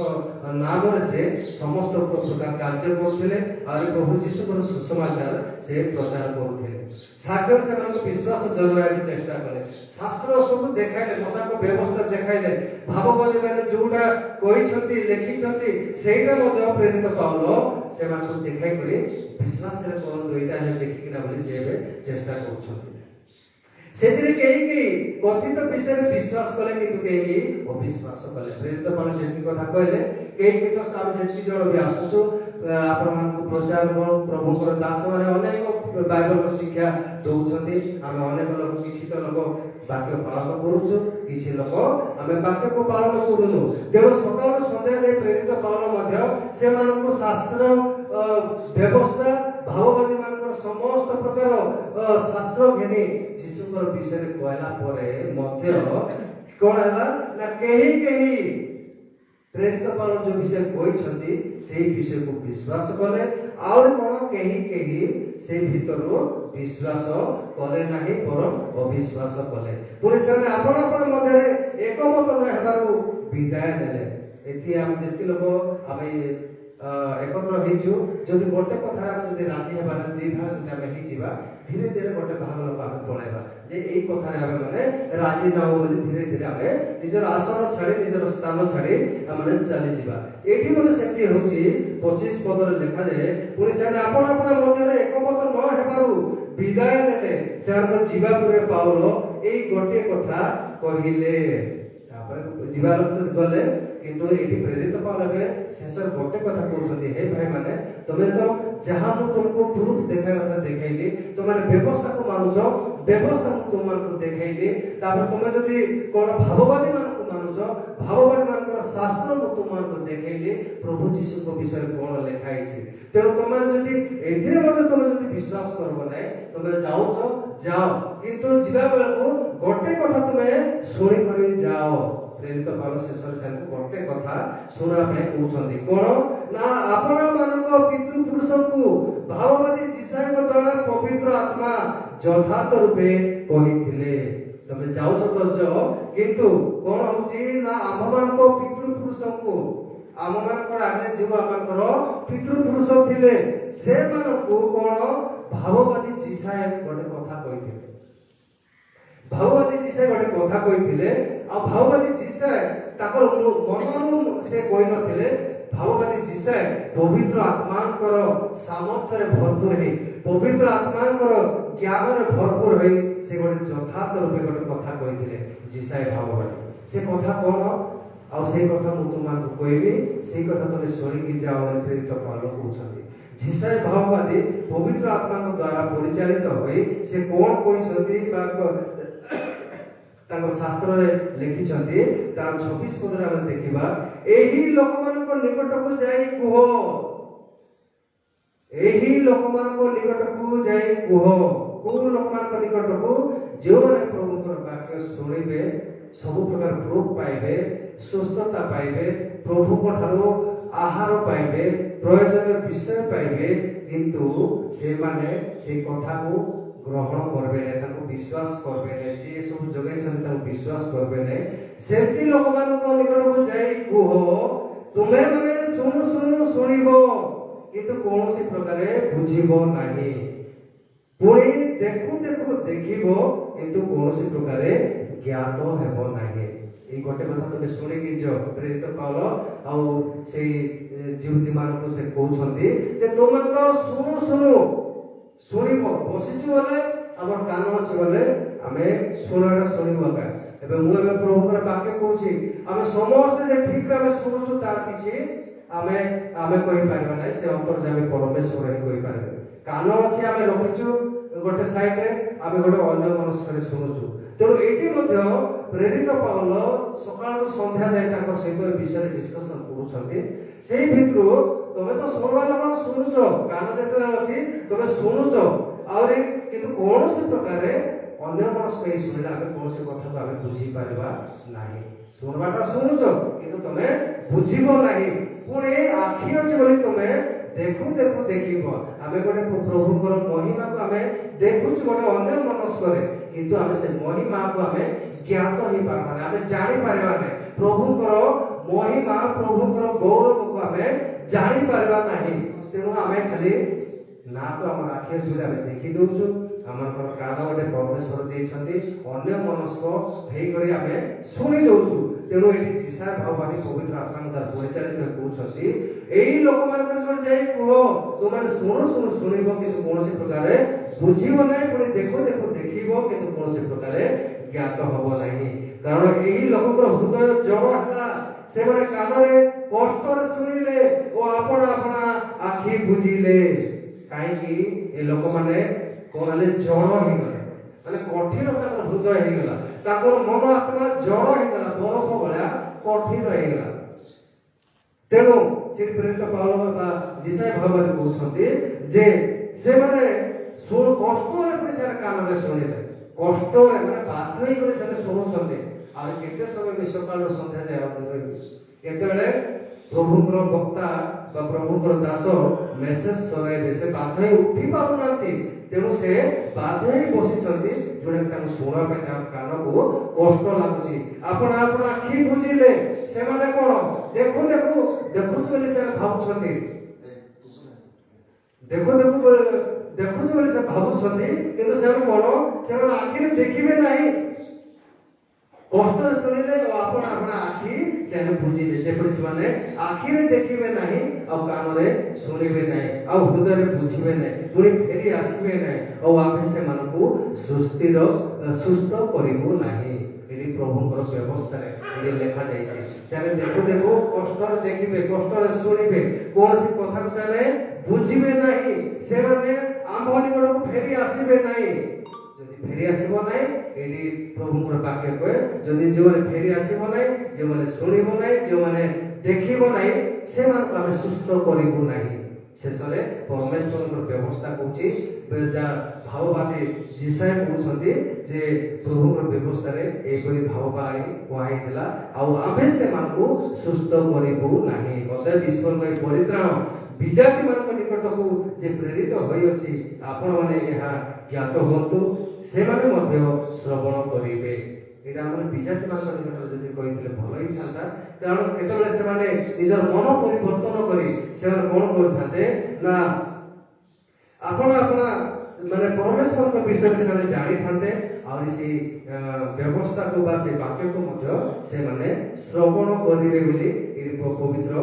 ନାମରେ ସେ ସମସ୍ତ ପ୍ରକାର କାର୍ଯ୍ୟ କରୁଥିଲେ, ଆଉ ପ୍ରଭୁ ଯୀଶୁଙ୍କର ସୁସମାଚାର ସେ ପ୍ରଚାର କରୁଥିଲେ। ସାକ୍ଷ୍ୟ ସେମାନଙ୍କୁ ବିଶ୍ୱାସ ଜନ୍ମାଇବାକୁ ଚେଷ୍ଟା କଲେ। ଶାସ୍ତ୍ର ସବୁ ଦେଖାଇଲେ, ମୋଶାଙ୍କ ବ୍ୟବସ୍ଥା ଦେଖାଇଲେ, ଭାବବାଦୀ ମାନେ ଯୋଉଟା କହିଛନ୍ତି ଲେଖିଛନ୍ତି ସେଇଟା ମଧ୍ୟ ପ୍ରେରିତ ପାଉଲ ସେମାନଙ୍କୁ ଦେଖାଇ କରି ବିଶ୍ୱାସରେ କରନ୍ତୁ, ଏଇଟା ହେଲେ ଦେଖିକିନା ବୋଲି ସେ ଏବେ ଚେଷ୍ଟା କରୁଛନ୍ତି। ସେଥିରେ କେହି କଥିତ ବିଷୟରେ ବିଶ୍ୱାସ କଲେ, କିନ୍ତୁ କେହି ଅବିଶ୍ୱାସ କଲେ। ପ୍ରେରିତ ପାଉଲ ଯେତିକି କଥା କହିଲେ, କେହି ତ ଆମେ ଯେତିକି ଜଣ ବି ଆସୁଛୁ ଆପଣମାନଙ୍କୁ ପ୍ରଚାର ପ୍ରଭୁଙ୍କର ଦାସ ମାନେ ଅନେକ ବାଇବଲର ଶିକ୍ଷା ଦଉଛନ୍ତି। ଆମେ ଅନେକ ଲୋକ, କିଛି ତ ଲୋକ ବାକ୍ୟ ପାଳନ କରୁଛୁ, କିଛି ଲୋକ ଆମେ ବାକ୍ୟକୁ ପାଳନ କରୁନୁ। ତେଣୁ ସକାଳ ସନ୍ଧ୍ୟା ଯାଇ ପ୍ରେରିତ ପାଉଲ ମଧ୍ୟ ସେମାନଙ୍କୁ ଶାସ୍ତ୍ର ବ୍ୟବସ୍ଥା ଭାବବାଦୀ ମାନଙ୍କର ସମସ୍ତ ପ୍ରକାର ଶାସ୍ତ୍ର ଘେନି ଯୀଶୁଙ୍କର ବିଷୟରେ କହିଲା ପରେ ମଧ୍ୟ କଣ ହେଲା ନା କେହି ପ୍ରେରିତ ପାଉଲ ଯୋଉ ବିଷୟ କହିଛନ୍ତି ସେଇ ବିଷୟକୁ ବିଶ୍ୱାସ କଲେ, ଆଉ କଣ କେହି ସେଇ ଭିତରୁ ବିଶ୍ୱାସ କଲେ ନାହିଁ, ବରଂ ଅବିଶ୍ୱାସ କଲେ। ପୁଣି ସେମାନେ ଆପଣ ମଧ୍ୟରେ ଏକମତ ନ ହେବାରୁ ବିଦାୟ ନେଲେ। ଏଠି ଆମେ ଯେତିକି ଲୋକ ଆମେ একত্র হয়েছু, যদি গোটে কথা যদি রাজি হবা, দুই ভাগ যদি আমি হয়েযা ধীরে ধীরে গোটে ভাগ লোক আমি পড়াইবা যে এই কথারে আমি মানে রাজি না হবো, ধীরে ধীরে আমি নিজের আসন ছাড়ি নিজের স্থান ছাড়ি আমি চালি যা। এটি মানে সেটি হচ্ছে 25 পদরে লেখা যে পুଣି ସେମାନେ ଆପଣ ମଧ୍ୟରେ ଏକମତ ନ ହେବାରୁ ବିଦାୟ ନେଲେ। ସେମାନଙ୍କ ଯିବା ପୂର୍ବେ ପାଉଲ ଏଇ ଗୋଟିଏ କଥା କହିଲେ। ତାପରେ ଯିବା ଗଲେ, କିନ୍ତୁ ଏଠି ପ୍ରେରିତ ପାଉଲ ଏବେ ଶେଷରେ ଗୋଟେ କଥା କହୁଛନ୍ତି, ହେ ଭାଇ ମାନେ ତମେ ତ ଯାହା ମୁଁ ତୁମକୁ ପ୍ରୁଫ ଦେଖାଇବା କଥା ଦେଖେଇଲି, ତମେ ବ୍ୟବସ୍ଥାକୁ ମାନୁଛ, ବ୍ୟବସ୍ଥା ମୁଁ ତୁମମାନଙ୍କୁ ଦେଖେଇଲି। ତାପରେ ତମେ ଯଦି କଣ ଭାବବାଦୀ ମାନଙ୍କୁ ମାନୁଛ, ଭାବବାଦୀ ମାନଙ୍କର ଶାସ୍ତ୍ର ମୁଁ ତୁମମାନଙ୍କୁ ଦେଖେଇଲି, ପ୍ରଭୁ ଯୀଶୁଙ୍କ ବିଷୟରେ କଣ ଲେଖା ହେଇଛି। ତେଣୁ ତମେ ଯଦି ଏଥିରେ ମଧ୍ୟ ତମେ ଯଦି ବିଶ୍ୱାସ କରିବ ନାହିଁ, ତମେ ଯାଉଛ ଯାଅ, କିନ୍ତୁ ଯିବା ବେଳକୁ ଗୋଟେ କଥା ତମେ ଶୁଣିକରି ଯାଅ। ପ୍ରେରିତ ପାଉଲ ଶେଷରେ ସେମାନଙ୍କୁ ଗୋଟେ କଥା ଶୁଣିବା ପାଇଁ କହୁଛନ୍ତି, କଣ ନା ଆପଣ ମାନଙ୍କ ପିତୃପୁରୁଷଙ୍କୁ ଭାବବାଦୀ ଯିଶାୟଙ୍କ ଦ୍ୱାରା ପବିତ୍ର ଆତ୍ମା ଯଥାର୍ଥ ରୂପେ କହିଥିଲେ। ତମେ ଯାଉଛ ତ ଯାଅ, କିନ୍ତୁ କଣ ହଉଛି ନା ଆମମାନଙ୍କ ପିତୃପୁରୁଷଙ୍କୁ, ଆମମାନଙ୍କର ଆଗରେ ଯେଉଁ ଆମଙ୍କର ପିତୃପୁରୁଷ ଥିଲେ ସେମାନଙ୍କୁ କଣ ଭାବବାଦୀ ଯିଶାୟ ଗୋଟେ କଥା କହିଥିଲେ। ଭାବବାଦୀ ଯିଶାୟ ଗୋଟେ କଥା କହିଥିଲେ। ଆଉ ଭାବବାଦୀ ଯିଶାୟ ତାଙ୍କର ମନରୁ ସେ କହିନଥିଲେ। ଭାବବାଦୀ ଯିଶାୟ ପବିତ୍ର ଆତ୍ମାଙ୍କର ସାମର୍ଥ୍ୟରେ ଭରପୁର ହେଇ, ପବିତ୍ର ଆତ୍ମାଙ୍କର ଜ୍ଞାନରେ ଭରପୁର ହେଇ ସେ ଗୋଟେ ଯଥାର୍ଥ ରୂପେ ଗୋଟେ କଥା କହିଥିଲେ ଯିଶାୟ ଭାବବାଦୀ। ସେ କଥା କଣ? ଆଉ ସେଇ କଥା ମୁଁ ତୁମମାନଙ୍କୁ କହିବି, ସେଇ କଥା ତମେ ଶୁଣିକି ଯାଅ ବୋଲି ପ୍ରେରିତ ପାଉଲ କହୁଛନ୍ତି। ଯିଶାୟ ଭାବବାଦୀ ପବିତ୍ର ଆତ୍ମାଙ୍କ ଦ୍ୱାରା ପରିଚାଳିତ ହୋଇ ସେ କଣ କହିଛନ୍ତି ବା ତାଙ୍କ ଶାସ୍ତ୍ରରେ ଲେଖିଛନ୍ତି। ତାର 26 ପଦରେ ଆମେ ଦେଖିବା, ଏହି ଲୋକମାନଙ୍କ ନିକଟକୁ ଯାଇ କୁହ, ଏହି ଲୋକମାନଙ୍କ ନିକଟକୁ ଯାଇ କୁହ। କୋଉ ଲୋକମାନଙ୍କ ନିକଟକୁ? ଯେଉଁମାନେ ପ୍ରଭୁଙ୍କର ବାକ୍ୟ ଶୁଣିବେ, ସବୁ ପ୍ରକାର ପ୍ରୁଫ ପାଇବେ, ସୁସ୍ଥତା ପାଇବେ, ପ୍ରଭୁଙ୍କ ଠାରୁ ଆହାର ପାଇବେ, ପ୍ରয়োଜନୀୟ ବିଷୟ ପାଇବେ, କିନ୍ତୁ ସେମାନେ ସେଇ କଥାକୁ ଗ୍ରହଣ করবে না, তাকে বিশ্বাস করবে না, যে সব যোগাইছেন তাকে বিশ্বাস করবে না। সেমতি লোকମାନଙ୍କ নিকটକୁ যাই କୁହ, ତୁମେ ମାନେ ଶୁଣୁ ଶୁଣୁ ଶୁଣିବ, କିନ୍ତୁ କୌଣସି ପ୍ରକାରେ ବୁଝିବ ନାହିଁ। ପୁଣି ଦେଖୁ ଦେଖୁ ଦେଖିବ, କିନ୍ତୁ କୌଣସି ପ୍ରକାରେ ଜ୍ଞାତ ହେବ ନାହିଁ। এই ଗୋଟେ କଥା ତୁମେ ଶୁଣିକି ଯାଅ। ପ୍ରେରିତ ପାଉଲ ଆଉ ସେଇ ଯିହୁଦୀ ମାନଙ୍କୁ ସେ କହୁଛନ୍ତି ଯେ ତୁମେ ତ ଶୁଣୁ ଶୁଣୁ ଶୁଣିବ, ବସିଛୁ ବୋଲେ ଆମର କାନ ଅଛି ବୋଲେ ଆମେ ଶୁଣିବା ଶୁଣିବୁ ଆକା। ଏବେ ମୁଁ ଏବେ ପ୍ରଭୁଙ୍କର ବାକ୍ୟ କହୁଛି, ଆମେ ସମସ୍ତେ ଯେ ଠିକରେ ଆମେ ଶୁଣୁଛୁ ତାର କିଛି ଆମେ କହିପାରିବା ନାହିଁ। ସେ ଅନ୍ତର୍ଯାମୀ ପରମେଶ୍ୱର ହିଁ କହିପାରିବେ। କାନ ଅଛି, ଆମେ ରଖିଛୁ ଗୋଟେ ସାଇଡରେ, ଆମେ ଗୋଟେ ଅନ୍ୟ ମନସ୍କରେ ଶୁଣୁଛୁ। ତେଣୁ ଏଠି ମଧ୍ୟ ପ୍ରେରିତ ପାଉଲ ସକାଳରୁ ସନ୍ଧ୍ୟା ଯାଏ ତାଙ୍କ ସହିତ ଏ ବିଷୟରେ ଡିସ୍କସନ କରୁଛନ୍ତି। ସେଇ ଭିତରୁ ତମେ ତ ଶୁଣିବା ଲୋକ ଶୁଣୁଛ, କାନ ଯେତେବେଳେ ଅଛି ତମେ ଶୁଣୁଛ, ଆହୁରି କିନ୍ତୁ କୌଣସି ପ୍ରକାରେ ଅନ୍ୟ ମନସ୍କ ହେଇ ଶୁଣିଲେ ଆମେ କୌଣସି କଥାକୁ ଆମେ ବୁଝିପାରିବା ନାହିଁ। ଶୁଣିବାଟା ଶୁଣୁଛ, କିନ୍ତୁ ତମେ ବୁଝିବ ନାହିଁ। ପୁଣି ଆଖି ଅଛି ବୋଲି ତମେ ଦେଖୁ ଦେଖୁ ଦେଖିବ। ଆମେ ଗୋଟେ ପ୍ରଭୁଙ୍କର ମହିମାକୁ ଆମେ ଦେଖୁଛୁ ଗୋଟେ ଅନ୍ୟ ମନସ୍କରେ, କିନ୍ତୁ ଆମେ ସେ ମହିମାକୁ ଆମେ ଜ୍ଞାତ ହେଇପାରିବା ନାହିଁ, ଆମେ ଜାଣିପାରିବା ନାହିଁ। ପ୍ରଭୁଙ୍କର ମହିମା, ପ୍ରଭୁଙ୍କର ଗୌରବକୁ ଆମେ ଜାଣିପାରିବା ନାହିଁ। ତେଣୁ ଆମେ ଖାଲି ନାକୁ ଆମର ଆଖି ଅଛି ବୋଲି ଆମେ ଦେଖି ଦଉଛୁ, ଆମଙ୍କର କାନ ଗୋଟେ ପରମେଶ୍ୱର ଦେଇଛନ୍ତି, ଅନ୍ୟ ମନସ୍କ ହେଇକରି ଆମେ ଶୁଣି ଦଉଛୁ। ତେଣୁ ଏଠି ଯିଶାୟ ଭାବବାଦୀ ପବିତ୍ର ଆତ୍ମାଙ୍କ ଦ୍ୱାରା ପରିଚାଳିତ କହୁଛନ୍ତି, ଏଇ ଲୋକମାନଙ୍କ ଯାଇ କୁହ, ତୁମେ ଶୁଣୁ ଶୁଣୁ ଶୁଣିବ, କିନ୍ତୁ କୌଣସି ପ୍ରକାରେ ବୁଝିବ ନାହିଁ। ପୁଣି ଦେଖୁ ଦେଖୁ ଦେଖିବ, କିନ୍ତୁ କୌଣସି ପ୍ରକାରେ ଜ୍ଞାତ ହବ ନାହିଁ। କାରଣ ଏହି ଲୋକଙ୍କର ହୃଦୟ ଜଡ଼ ହେଲା, ସେମାନେ କାନରେ କଷ୍ଟରେ ଶୁଣିଲେ ଓ ଆପଣା ଆପଣା ଆଖି ବୁଝିଲେ। କାହିଁକି? ଏ ଲୋକମାନେ କଣ ହେଲେ? ଜଡ଼ ହେଇଗଲେ, ମାନେ କଠିନ ତାଙ୍କର ହୃଦୟ ହେଇଗଲା, ତାଙ୍କର ମନ ଆତ୍ମା ଜଡ଼ ହେଇଗଲା, ବରଫ ଭଳିଆ କଠିନ ହେଇଗଲା। ତେଣୁ ସେ ପ୍ରେରିତ ପାଉଲ ବା ଯିଶାୟ ଭାବବାଦୀ କହୁଛନ୍ତି ଯେ ସେମାନେ କଷ୍ଟରେ ପୁଣି ସେମାନେ କାନରେ ଶୁଣିଲେ, କଷ୍ଟରେ ମାନେ ବାଧ୍ୟ ହେଇକରି ସେମାନେ ଶୁଣୁଛନ୍ତି। ଆଉ କେତେ ସମୟ ସକାଳରୁ ସନ୍ଧ୍ୟା ଯାଏ ରହିବେ? କେତେବେଳେ ପ୍ରଭୁଙ୍କର ବକ୍ତା ବା ପ୍ରଭୁଙ୍କର ଦାସ ମେସେଜ ଶୁଣାଇବେ, ସେ ବାଧ୍ୟ ହେଇ ଉଠି ପାରୁନାହାନ୍ତି। ତେଣୁ ସେ ବାଧ୍ୟ ହେଇ ବସିଛନ୍ତି, ଯୋଉଟା ତାଙ୍କୁ ଶୁଣିବା ପାଇଁ ତାଙ୍କ କାନକୁ କଷ୍ଟ ଲାଗୁଛି। ଆପଣ ଆପଣ ଆଖି ବୁଝିଲେ, ସେମାନେ କଣ ଦେଖୁ ଦେଖୁ ଦେଖୁଛୁ ବୋଲି ସେମାନେ ଭାବୁଛନ୍ତି, ଦେଖୁ ଦେଖୁ ଦେଖୁଛୁ ବୋଲି ସେ ଭାବୁଛନ୍ତି, କିନ୍ତୁ ସେମାନେ କଣ? ସେମାନେ ଆଖିରେ ଦେଖିବେ ନାହିଁ। କଷ୍ଟରେ ଶୁଣିଲେ ଓ ଆପଣ ଆପଣ ଆଖି ସେମାନେ ବୁଝିଲେ, ଯେପରି ସେମାନେ ଆଖିରେ ଦେଖିବେ ନାହିଁ, ଆଉ କାନରେ ଶୁଣିବେ ନାହିଁ, ଆଉ ହୃଦୟରେ ବୁଝିବେ ନାହିଁ, ପୁଣି ଫେରି ଆସିବେ ନାହିଁ, ଆଉ ଆମେ ସେମାନଙ୍କୁ ସୁସ୍ଥ କରିବୁ ନାହିଁ। ଏଠି ପ୍ରଭୁଙ୍କର ବ୍ୟବସ୍ଥାରେ ଏଠି ଲେଖାଯାଇଛି। ସେମାନେ ଦେଖୁ ଦେଖୁ କଷ୍ଟରେ ଦେଖିବେ, କଷ୍ଟରେ ଶୁଣିବେ, କୌଣସି କଥାକୁ ସେମାନେ ବୁଝିବେ ନାହିଁ, ସେମାନେ ଆମ୍ଭ ନିକଟକୁ ଫେରି ଆସିବେ ନାହିଁ। ଯଦି ଫେରି ଆସିବ ନାହିଁ, ଏଠି ପ୍ରଭୁଙ୍କର ବାକ୍ୟ କହେ, ଯଦି ଯେଉଁମାନେ ଫେରି ଆସିବ ନାହିଁ, ଯେଉଁମାନେ ଶୁଣିବ ନାହିଁ, ଯେଉଁମାନେ ଦେଖିବ ନାହିଁ, ସେମାନଙ୍କୁ ଆମେ ସୁସ୍ଥ କରିବୁ ନାହିଁ। ଶେଷରେ ପରମେଶ୍ୱରଙ୍କର ବ୍ୟବସ୍ଥା କହୁଛି, ଭାବବାଦୀ ଯିଶାୟ କହୁଛନ୍ତି ଯେ ପ୍ରଭୁଙ୍କର ବ୍ୟବସ୍ଥାରେ ଏହିପରି ଭାବବାଦୀ କୁହାହେଇଥିଲା, ଆଉ ଆମେ ସେମାନଙ୍କୁ ସୁସ୍ଥ କରିବୁ ନାହିଁ। ଅତଏବ ଈଶ୍ୱରଙ୍କ ଏହି ପରିତ୍ରାଣ ବିଜାତି ମାନଙ୍କ ନିକଟକୁ ଯେ ପ୍ରେରିତ ହୋଇଅଛି, ଆପଣମାନେ ଏହା জ্ঞାତ ହୁଅନ୍ତୁ, ସେମାନେ ମଧ୍ୟ ଶ୍ରବଣ କରିବେ। ଏଇଟା ଆମର ବିଜାତି ମାନଙ୍କ ନିକଟରେ ଯଦି କହିଥିଲେ ଭଲ ହେଇଥାନ୍ତା, କାରଣ କେତେବେଳେ ସେମାନେ ନିଜର ମନ ପରିବର୍ତ୍ତନ କରି ସେମାନେ କଣ କରିଥାନ୍ତେ ନା ଆପଣ ମାନେ ପରମେଶ୍ୱରଙ୍କ ବିଷୟରେ ସେମାନେ ଜାଣିଥାନ୍ତେ, ଆହୁରି ସେଇ ବ୍ୟବସ୍ଥାକୁ ବା ସେ ବାକ୍ୟକୁ ମଧ୍ୟ ସେମାନେ ଶ୍ରବଣ କରିବେ ବୋଲି ପବିତ୍ର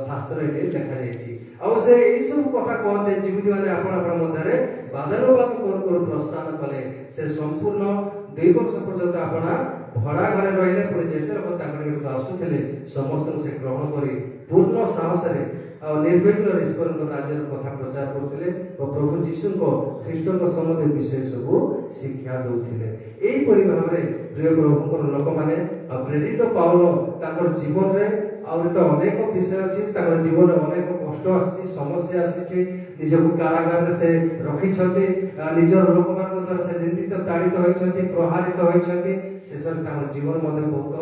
ଶାସ୍ତ୍ରରେ ଲେଖାଯାଇଛି। ଆଉ ସେ ଏଇସବୁ କଥା କହନ୍ତି, ଯେମିତି ମାନେ ଆପଣ ମଧ୍ୟରେ ବାଦାନୁବାଦ କରୁ ପ୍ରସ୍ଥାନ କଲେ, ସେ ସମ୍ପୂର୍ଣ୍ଣ 2 ବର୍ଷ ପର୍ଯ୍ୟନ୍ତ ଆପଣ ଭଡ଼ା ଘରେ ରହିଲେ, ପୁଣି ଯେତେ ଲୋକ ତାଙ୍କ ନିକଟକୁ ଆସୁଥିଲେ ସମସ୍ତଙ୍କୁ ସେ ଗ୍ରହଣ କରି ପୂର୍ଣ୍ଣ ସାହସରେ ଆଉ ନିର୍ବିଘ୍ନରେ ଈଶ୍ୱରଙ୍କ ରାଜ୍ୟର କଥା ପ୍ରଚାର କରୁଥିଲେ ଓ ପ୍ରଭୁ ଯୀଶୁଙ୍କ ଖ୍ରୀଷ୍ଟଙ୍କ ସମ୍ବନ୍ଧୀୟ ବିଷୟ ସବୁ ଶିକ୍ଷା ଦେଉଥିଲେ। ଏହିପରି ଭାବରେ ପ୍ରିୟ ପ୍ରଭୁଙ୍କର ଲୋକମାନେ ପ୍ରେରିତ ପାଉଲ ତାଙ୍କର ଜୀବନରେ ଆହୁରି ତ ଅନେକ ବିଷୟ ଅଛି, ତାଙ୍କର ଜୀବନରେ ଅନେକ କଷ୍ଟ ଆସିଛି, ସମସ୍ୟା ଆସିଛି, ନିଜକୁ କାରାଗାରରେ ସେ ରଖିଛନ୍ତି, ନିଜର ଲୋକମାନଙ୍କ ଦ୍ୱାରା ସେ ନିନ୍ଦିତ ତାଡ଼ିତ ହୋଇଛନ୍ତି, ପ୍ରହାରିତ ହୋଇଛନ୍ତି। ଶେଷରେ ତାଙ୍କର ଜୀବନ ମଧ୍ୟ ବହୁତ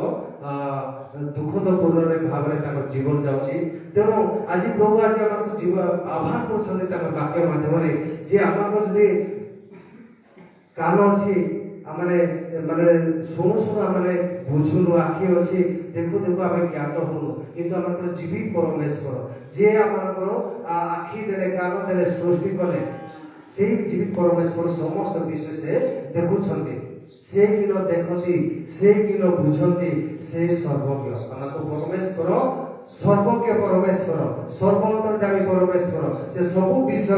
ଦୁଃଖଦ ପୂର୍ଣ୍ଣରେ ଭାବରେ ତାଙ୍କର ଜୀବନ ଯାଉଛି। ତେଣୁ ଆଜି ପ୍ରଭୁ ଆମକୁ ଆହ୍ୱାନ କରୁଛନ୍ତି ତାଙ୍କ ବାକ୍ୟ ମାଧ୍ୟମରେ, ଯେ ଆମର ଯଦି କାନ ଅଛି ଆମେ ମାନେ ଶୁଣୁ ଆମେ ବୁଝୁନୁ, ଆଖି ଅଛି ଦେଖୁ ଆମେ ଜ୍ଞାତ ହଉନୁ, କିନ୍ତୁ ଆମର ଜୀବି ପରମେଶ୍ୱର ଯିଏ ଆମର ଆଖି ଦେଲେ କାନ ଦେଲେ ସୃଷ୍ଟି କଲେ, ସେଇ ଜୀବି ପରମେଶ୍ୱର ସମସ୍ତ ବିଷୟ ସେ ଦେଖୁଛନ୍ତି। ସେ କିନ ଦେଖନ୍ତି, ସେ କିନ ବୁଝନ୍ତି, ସେ ସର୍ବଜ୍ଞ। ଆମକୁ ପରମେଶ୍ୱର ସର୍ବଜ୍ଞ ପରମେଶ୍ୱର, ସର୍ବଅନ୍ତର୍ଯାମୀ ପରମେଶ୍ୱର, ସେ ସବୁ ବିଷୟ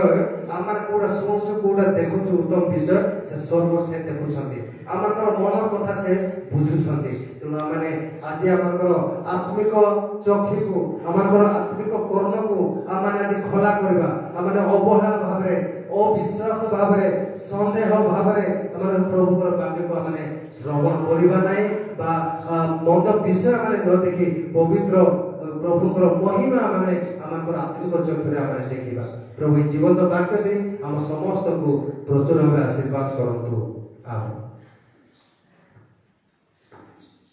ଆମର କୋଉଟା ଶୁଣୁଛୁ କୋଉଟା ଦେଖୁଛୁ ଉତ୍ତମ ବିଷୟ ସେ ସର୍ବଜ୍ଞ ଦେଖୁଛନ୍ତି, ଆମର ମନର କଥା ସେ ବୁଝୁଛନ୍ତି। ତେଣୁ ଆମେ ଆଜି ଆମର ଆତ୍ମିକ ଚକ୍ଷୁକୁ, ଆମର ଆତ୍ମିକ କର୍ଣ୍ଣକୁ ଆମେ ଆଜି ଖୋଲା କରିବା। ଆମେ ଅବହେଳା ଭାବରେ, ଅବିଶ୍ୱାସ ଭାବରେ, ସନ୍ଦେହ ଭାବରେ ଆମେ ପ୍ରଭୁଙ୍କର ବାକ୍ୟକୁ ଆମେ ଶ୍ରବଣ କରିବା ନାହିଁ, ବା ମନ୍ଦ ବିଷୟ ଆମେ ନ ଦେଖି ପବିତ୍ର ପ୍ରଭୁଙ୍କର ମହିମା ଆମର ଆତ୍ମିକ ଚକ୍ଷୁରେ ଆମେ ଦେଖିବା। ପ୍ରଭୁ ଜୀବନ୍ତ ବାକ୍ୟ ଦେଇ ଆମ ସମସ୍ତଙ୍କୁ ପ୍ରଚୁର ଭାବେ ଆଶୀର୍ବାଦ କରନ୍ତୁ। ଆମେନ୍।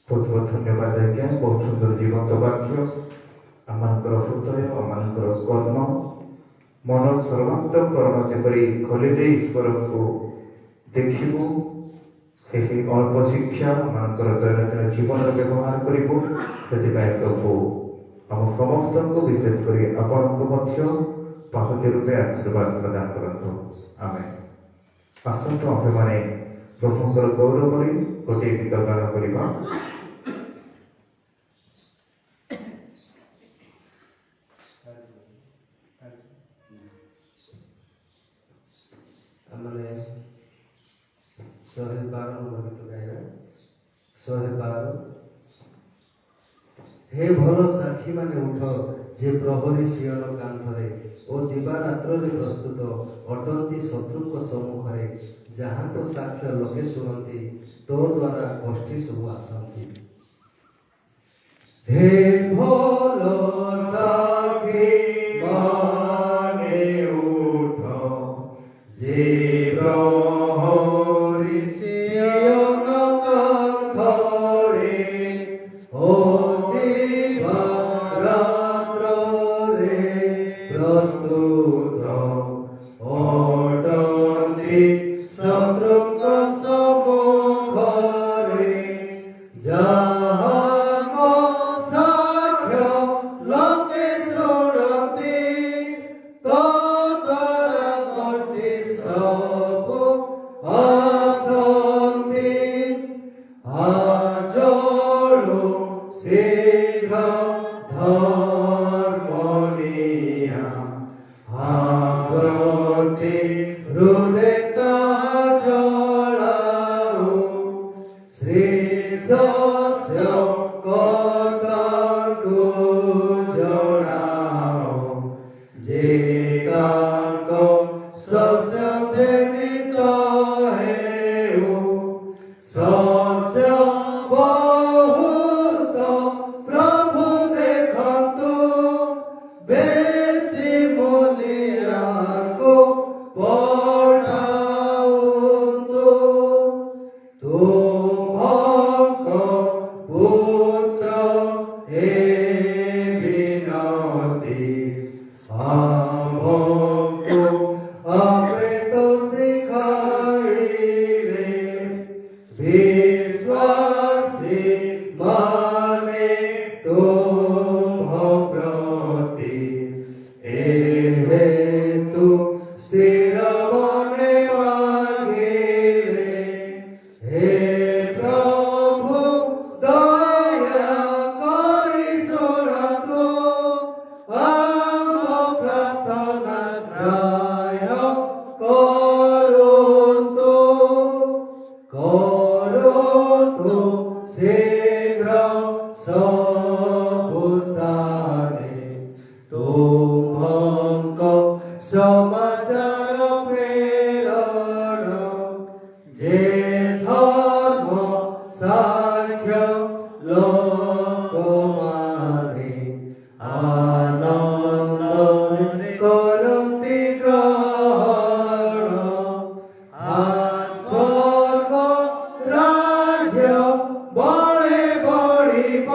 ବହୁତ ବହୁତ ଧନ୍ୟବାଦ ଆଜ୍ଞା। ବହୁତ ସୁନ୍ଦର ଜୀବନ୍ତ ବାକ୍ୟ ଆମମାନଙ୍କର ହୃଦୟ, ଆମମାନଙ୍କର କର୍ମ, ମନ ସର୍ବାନ୍ତଃକରଣ ଯେପରି ଖୋଲି ଦେଇ ଈଶ୍ୱରଙ୍କୁ ଦେଖିବୁ, ସେହି ଅଳ୍ପ ଶିକ୍ଷା ଆମମାନଙ୍କର ଦୈନନ୍ଦିନ ଜୀବନରେ ବ୍ୟବହାର କରିବୁ। ସେଥିପାଇଁ ପ୍ରଭୁ ଆମ ସମସ୍ତଙ୍କୁ, ବିଶେଷ କରି ଆପଣଙ୍କୁ ମଧ୍ୟ ବାହୁଲ୍ୟ ରୂପେ ଆଶୀର୍ବାଦ ପ୍ରଦାନ କରନ୍ତୁ। ଆମେ ଆସନ୍ତୁ ଆମେମାନେ ପ୍ରଭୁଙ୍କର ଗୌରବରେ ଗୋଟିଏ ଗୀତ ଗାନ କରିବା। ଆମେ 112 ନମ୍ବର ଗୀତ ଗାଇବା। 112। ହେ ଭଲ ସାକ୍ଷୀ ମାନେ ଉଠ, ଯେ ପ୍ରହରୀ ସିଂହର କାନ୍ଥରେ ଓ ଦିବାରାତ୍ରରେ ପ୍ରସ୍ତୁତ ଅଟନ୍ତି ଶତ୍ରୁଙ୍କ ସମ୍ମୁଖରେ, ଯାହାଙ୍କ ସାକ୍ଷ୍ୟ ଲୋକେ ଶୁଣନ୍ତି, ତୋ ଦ୍ୱାରା ଗୋଷ୍ଠୀ ସବୁ ଆସନ୍ତି। ହେ ଭଲ ସାକ୍ଷୀ ମାନେ ଉଠ, ଯେ ପ୍ରହରୀ ସିଂହର କାନ୍ଥରେ ଓ ଦିବାରାତ୍ରରେ ପ୍ରସ୍ତୁତ ଅଟନ୍ତି ଶତ୍ରୁଙ୍କ ସମ୍ମୁଖରେ, ଯାହାଙ୍କ ସାକ୍ଷ୍ୟ ଲୋକେ ଶୁଣନ୍ତି, ତୋ ଦ୍ୱାରା ଗୋଷ୍ଠୀ ସବୁ ଆସନ୍ତି। ଆଜଳୁ ଶୀଘ୍ର ଧର୍ମନିଆ ପ୍ରତି ହୃଦୟ ଜଳାଉ, ଶ୍ରୀ ଶସ୍ୟ କଥାକୁ ଜଣାଉ, ଯେ ତାଙ୍କ ଶସ୍ୟ ଛେଦିତ ହେଉ, ଶସ୍ୟ ବହୁତ ପ୍ରଭୁ ଦେଖନ୍ତୁ, ବେଶୀ ମୂଲ୍ୟକୁ ପଠାଉନ୍ତୁ। ତୁମଙ୍କ ପୁତ୍ର ଏ ବିନତି ଆମକୁ ଆପେ ତ ଶିଖା সমাচার প্রেরণ যে ধর্ম সাখ্য লোকমানে আনন্দে করন্তি গ্রহণ স্বর্গ রাজ্য বড়ে বড়িব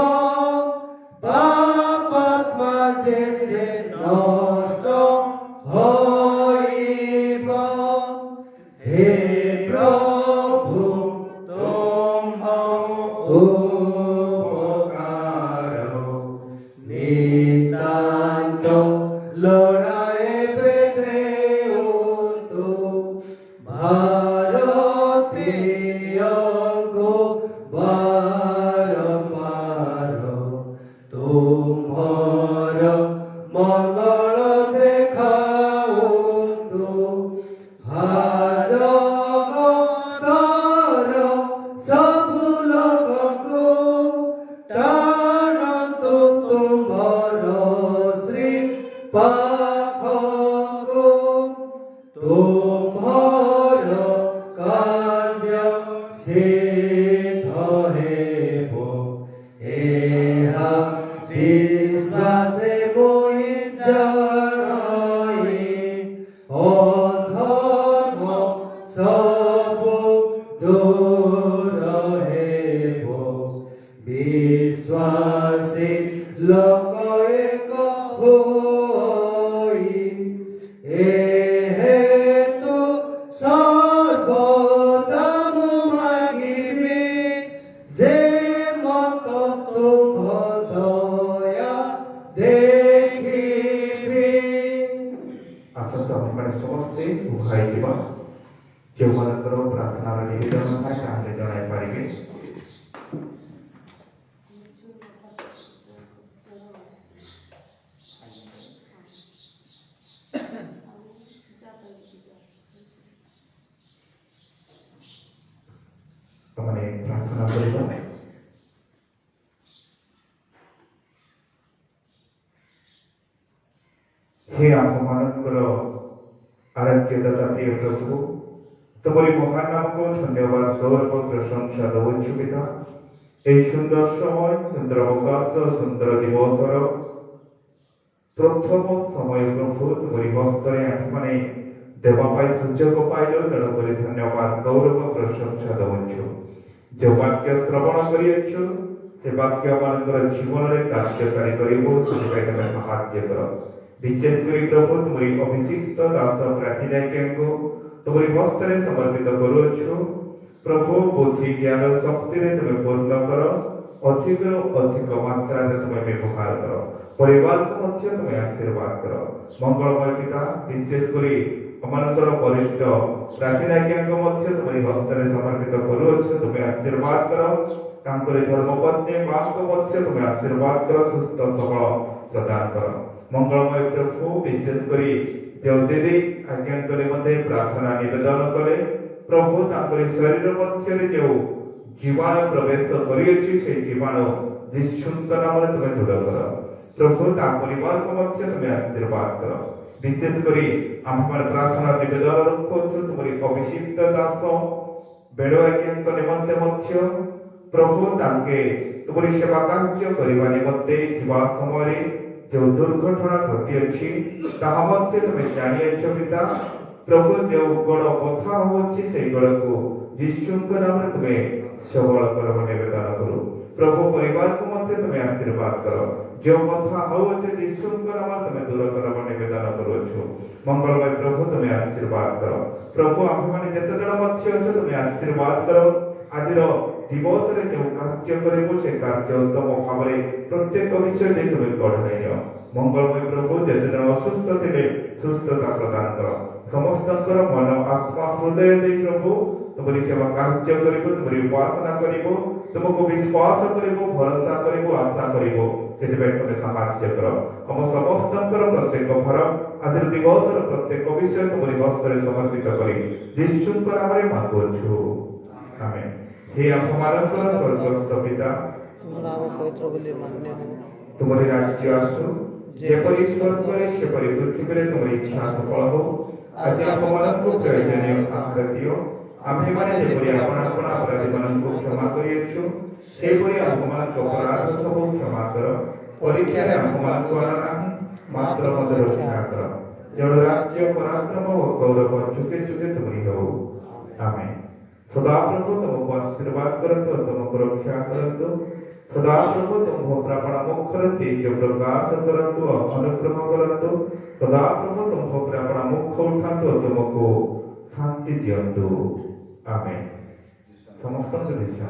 পাপাত্মা যে সে নষ্ট হইব হে প্রভু তোম উপকার নিতান্ত লড়াই বেঁধে উন্তু ভারতীয় বারম্বার তুমর মঙ্গল দেখাউন্তু হাজগর ସବୁ ଲୋକଙ୍କୁ ଟାଣନ୍ତୁ ତୁମର ଶ୍ରୀ ପାଖକୁ ତୁମର କାର୍ଯ୍ୟ ସିଦ୍ଧ ହେବ ଏହା ବିଶ୍ୱାସେ ମୁଇଁ ଜାଣଇ ଅଧର୍ମ ସବୁ ଦୂର ହେବ ବିଶ୍ୱାସୀ ଲୋକ ଏକ ହୋଇ ଏ ହେତୁ ସର୍ବଦା ମୁଁ ମାଗିବି ଯେ ମତ ତୁମ୍ଭ ଦୟା ଦେଖିବି। ଆସନ୍ତୁ ଆମମାନେ ସମସ୍ତେ ଉଭାଇ ଯିବା ଯେଉଁମାନଙ୍କର ପ୍ରାର୍ଥନାର ନିବେଦନ ଥାଏ ତାହେଲେ ଜଣାଇ ପାରିବେ। ସେମାନେ ପ୍ରାର୍ଥନା କରିବା। हे ଆମମାନଙ୍କର ଆରୋଗ୍ୟଦାତା ପ୍ରିୟ ପ୍ରଭୁ, ତୁମରି ମହାନ ନାମକୁ ଧନ୍ୟବାଦ ଗୌରବ ପ୍ରଶଂସା ଦେଉଛୁ ପିତା। এই সুন্দর সময়, সুন্দর অবকাশ, সুন্দর দিবসর প্রথম সময় প্রভু তুমরি হস্তরে আঠমানে দেবা পাই সুযোগ পাইল, তেণুকরি ধন্যবাদ গৌরব প্রশংসা দেউଛୁ। যে বাক্য শ্রবণ করিয়েଛୁ সে বাক্য আমাদের জীবনের কার্যকারী করিব, ସେଥିପାଇଁ ତମେ ସାହାଯ୍ୟ କର। ବିଶେଷ କରି ପ୍ରଭୁ ତୁମରି ଅଭିଷିକ୍ତ ଦାସ ପ୍ରାର୍ଥୀନାୟକଙ୍କୁ ତୁମରି ହସ୍ତରେ ସମର୍ପିତ କରୁଅଛୁ। ପ୍ରଭୁ ବୁଦ୍ଧି ଜ୍ଞାନ ଶକ୍ତିରେ ତୁମେ ପୂର୍ଣ୍ଣ କର, ଅଧିକରୁ ଅଧିକ ମାତ୍ରାରେ ତୁମେ ବ୍ୟବହାର କର, ପରିବାରକୁ ମଧ୍ୟ ତୁମେ ଆଶୀର୍ବାଦ କର। ମଙ୍ଗଳମୟ ପିତା, ବିଶେଷ କରି ଆମମାନଙ୍କର ବରିଷ୍ଠ ପ୍ରାର୍ଥୀନାୟକଙ୍କୁ ମଧ୍ୟ ତୁମରି ହସ୍ତରେ ସମର୍ପିତ କରୁଅଛୁ, ତୁମେ ଆଶୀର୍ବାଦ କର। ତାଙ୍କରି ଧର୍ମପତ୍ନୀ ମାଙ୍କୁ ମଧ୍ୟ ତୁମେ ଆଶୀର୍ବାଦ କର, ସୁସ୍ଥ ସବଳ ପ୍ରଦାନ କର। ମଙ୍ଗଳମୟ ପ୍ରଭୁ, ବିଶେଷ କରି ଯେଉଁ ଦିଦି ଆଜ୍ଞାଙ୍କ ନିମନ୍ତେ ପ୍ରାର୍ଥନା ନିବେଦନ କଲେ, ପ୍ରଭୁ ତାଙ୍କରି ଶରୀର ମଧ୍ୟରେ ଯେଉଁ ଜୀବାଣୁ ପ୍ରବେଶ କରିଅଛି ସେହି ଜୀବାଣୁ ଯୀଶୁଙ୍କ ନାମରେ ତୁମେ ଦୂର କର। ପ୍ରଭୁ ତା ପରିବାରକୁ ମଧ୍ୟ ତୁମେ ଆଶୀର୍ବାଦ କର। ବିଶେଷ କରି ଆମମାନେ ପ୍ରାର୍ଥନା ନିବେଦନ ରଖୁଅଛୁ ତୁମରି ଅଭିଷିକ୍ତ ଦାସ ବେଳ ଆଜ୍ଞାଙ୍କ ନିମନ୍ତେ ମଧ୍ୟ। ପ୍ରଭୁ ତାଙ୍କେ ତୁମରି ସେବା କାର୍ଯ୍ୟ କରିବା ନିମନ୍ତେ ଯିବା ସମୟରେ ଯେଉଁ ଦୁର୍ଘଟଣା ଘଟିଅଛି ତାହା ମଧ୍ୟ ତୁମେ ଜାଣିଅଛ ପିତା। ପ୍ରଭୁ ଯେଉଁ ଗୋଡ଼ ବଥା ହେଉଅଛି ସେହି ଗୋଡ଼କୁ ଯୀଶୁଙ୍କ ନାମରେ ତୁମେ ସବଳ କର ନିବେଦନ କରୁ। ପ୍ରଭୁ ପରିବାରକୁ ମଧ୍ୟ ତୁମେ ଆଶୀର୍ବାଦ କର। ଯେଉଁ ବଥା ହେଉଅଛି ଯୀଶୁଙ୍କ ନାମରେ ତୁମେ ଦୂର କର ନିବେଦନ କରୁଅଛୁ। ମଙ୍ଗଳମୟ ପ୍ରଭୁ ତୁମେ ଆଶୀର୍ବାଦ କର। ପ୍ରଭୁ ଆମେମାନେ ଯେତେ ଜଣ ମଧ୍ୟ ଅଛୁ ତୁମେ ଆଶୀର୍ବାଦ କର। ଆଜିର ଦିବସରେ ଯେଉଁ କାର୍ଯ୍ୟ କରିବୁ ସେ କାର୍ଯ୍ୟ ଉତ୍ତମ ଭାବରେ ପ୍ରତ୍ୟେକ ବିଷୟ ଦେଇ ତୁମେ ଗଢ଼ାଇ ନିଅ। ମଙ୍ଗଳମୟ ପ୍ରଭୁ, ଯେତେ ଜଣ ଅସୁସ୍ଥ ଥିଲେ ସୁସ୍ଥତା ପ୍ରଦାନ କର। ସମସ୍ତଙ୍କର ମନ ଆତ୍ମା ହୃଦୟ ଦେଇ ପ୍ରଭୁ ତୁମରି ସେବା କାର୍ଯ୍ୟ କରିବୁ, ତୁମରି ଉପାସନା କରିବୁ, ତୁମକୁ ବିଶ୍ୱାସ କରିବୁ, ଭରସା କରିବୁ, ଆଶା କରିବୁ। ସେଥିପାଇଁ ତୁମେ ସାହାଯ୍ୟ କର। ଆମ ସମସ୍ତଙ୍କର ପ୍ରତ୍ୟେକ ଭାର ଆଜିର ଦିବସର ପ୍ରତ୍ୟେକ ବିଷୟ ତୁମରି ହସ୍ତରେ ସମର୍ପିତ କରି ଯୀଶୁଙ୍କ ନାମରେ ମାଗୁଅଛୁ, ଆମେନ୍। हे ଆମମାନଙ୍କର ସ୍ୱର୍ଗସ୍ଥ ପିତା, ତୁମ ନାମ ପବିତ୍ର ବୋଲି ମାନ୍ୟ ହଉ। ତୁମରି ରାଜ୍ୟ ଆସୁ, ଯେପରି ସ୍ୱର୍ଗରେ ସେପରି ପୃଥିବୀରେ ତୁମର ଇଚ୍ଛା ସଫଳ ହଉ। ଆଜି ଆମମାନଙ୍କୁ ପ୍ରୟୋଜନୀୟ ଆହାର ଦିଅ। ଆମ୍ଭେମାନେ ଯେପରି ଆପଣା ଅପରାଧୀମାନଙ୍କୁ କ୍ଷମା କରିଅଛୁ ସେହିପରି ଆମ୍ଭମାନଙ୍କ ଅପରାଧ ସବୁ କ୍ଷମା କର। ପରୀକ୍ଷାରେ ଆମ୍ଭମାନଙ୍କୁ ଆଣ ନାହିଁ, ମାତ୍ର ମୋତେ ରକ୍ଷା କର। ଜଣ ରାଜ୍ୟ ପରାକ୍ରମ ଓ ଗୌରବ ଯୁଗେ ଯୁଗେ ତୁମରି ହେଉ। ଆମେନ୍। ସଦାପ୍ରଭୁ ତୁମକୁ ଆଶୀର୍ବାଦ କରନ୍ତୁ ଓ ତୁମକୁ ରକ୍ଷା କରନ୍ତୁ। ସଦାପ୍ରଭୁ ତୁମ ପ୍ରାପଣ ମୁଖରେ ତେଜ ପ୍ରକାଶ କରନ୍ତୁ ଓ ଅନୁଗ୍ରହ କରନ୍ତୁ। ସଦାପ୍ରଭୁ ତୁମ ପ୍ରାପଣ ମୁଖ ଉଠାନ୍ତୁ ଓ ତୁମକୁ ଶାନ୍ତି ଦିଅନ୍ତୁ। ଆମେନ୍। ସମସ୍ତଙ୍କୁ ଦିଶା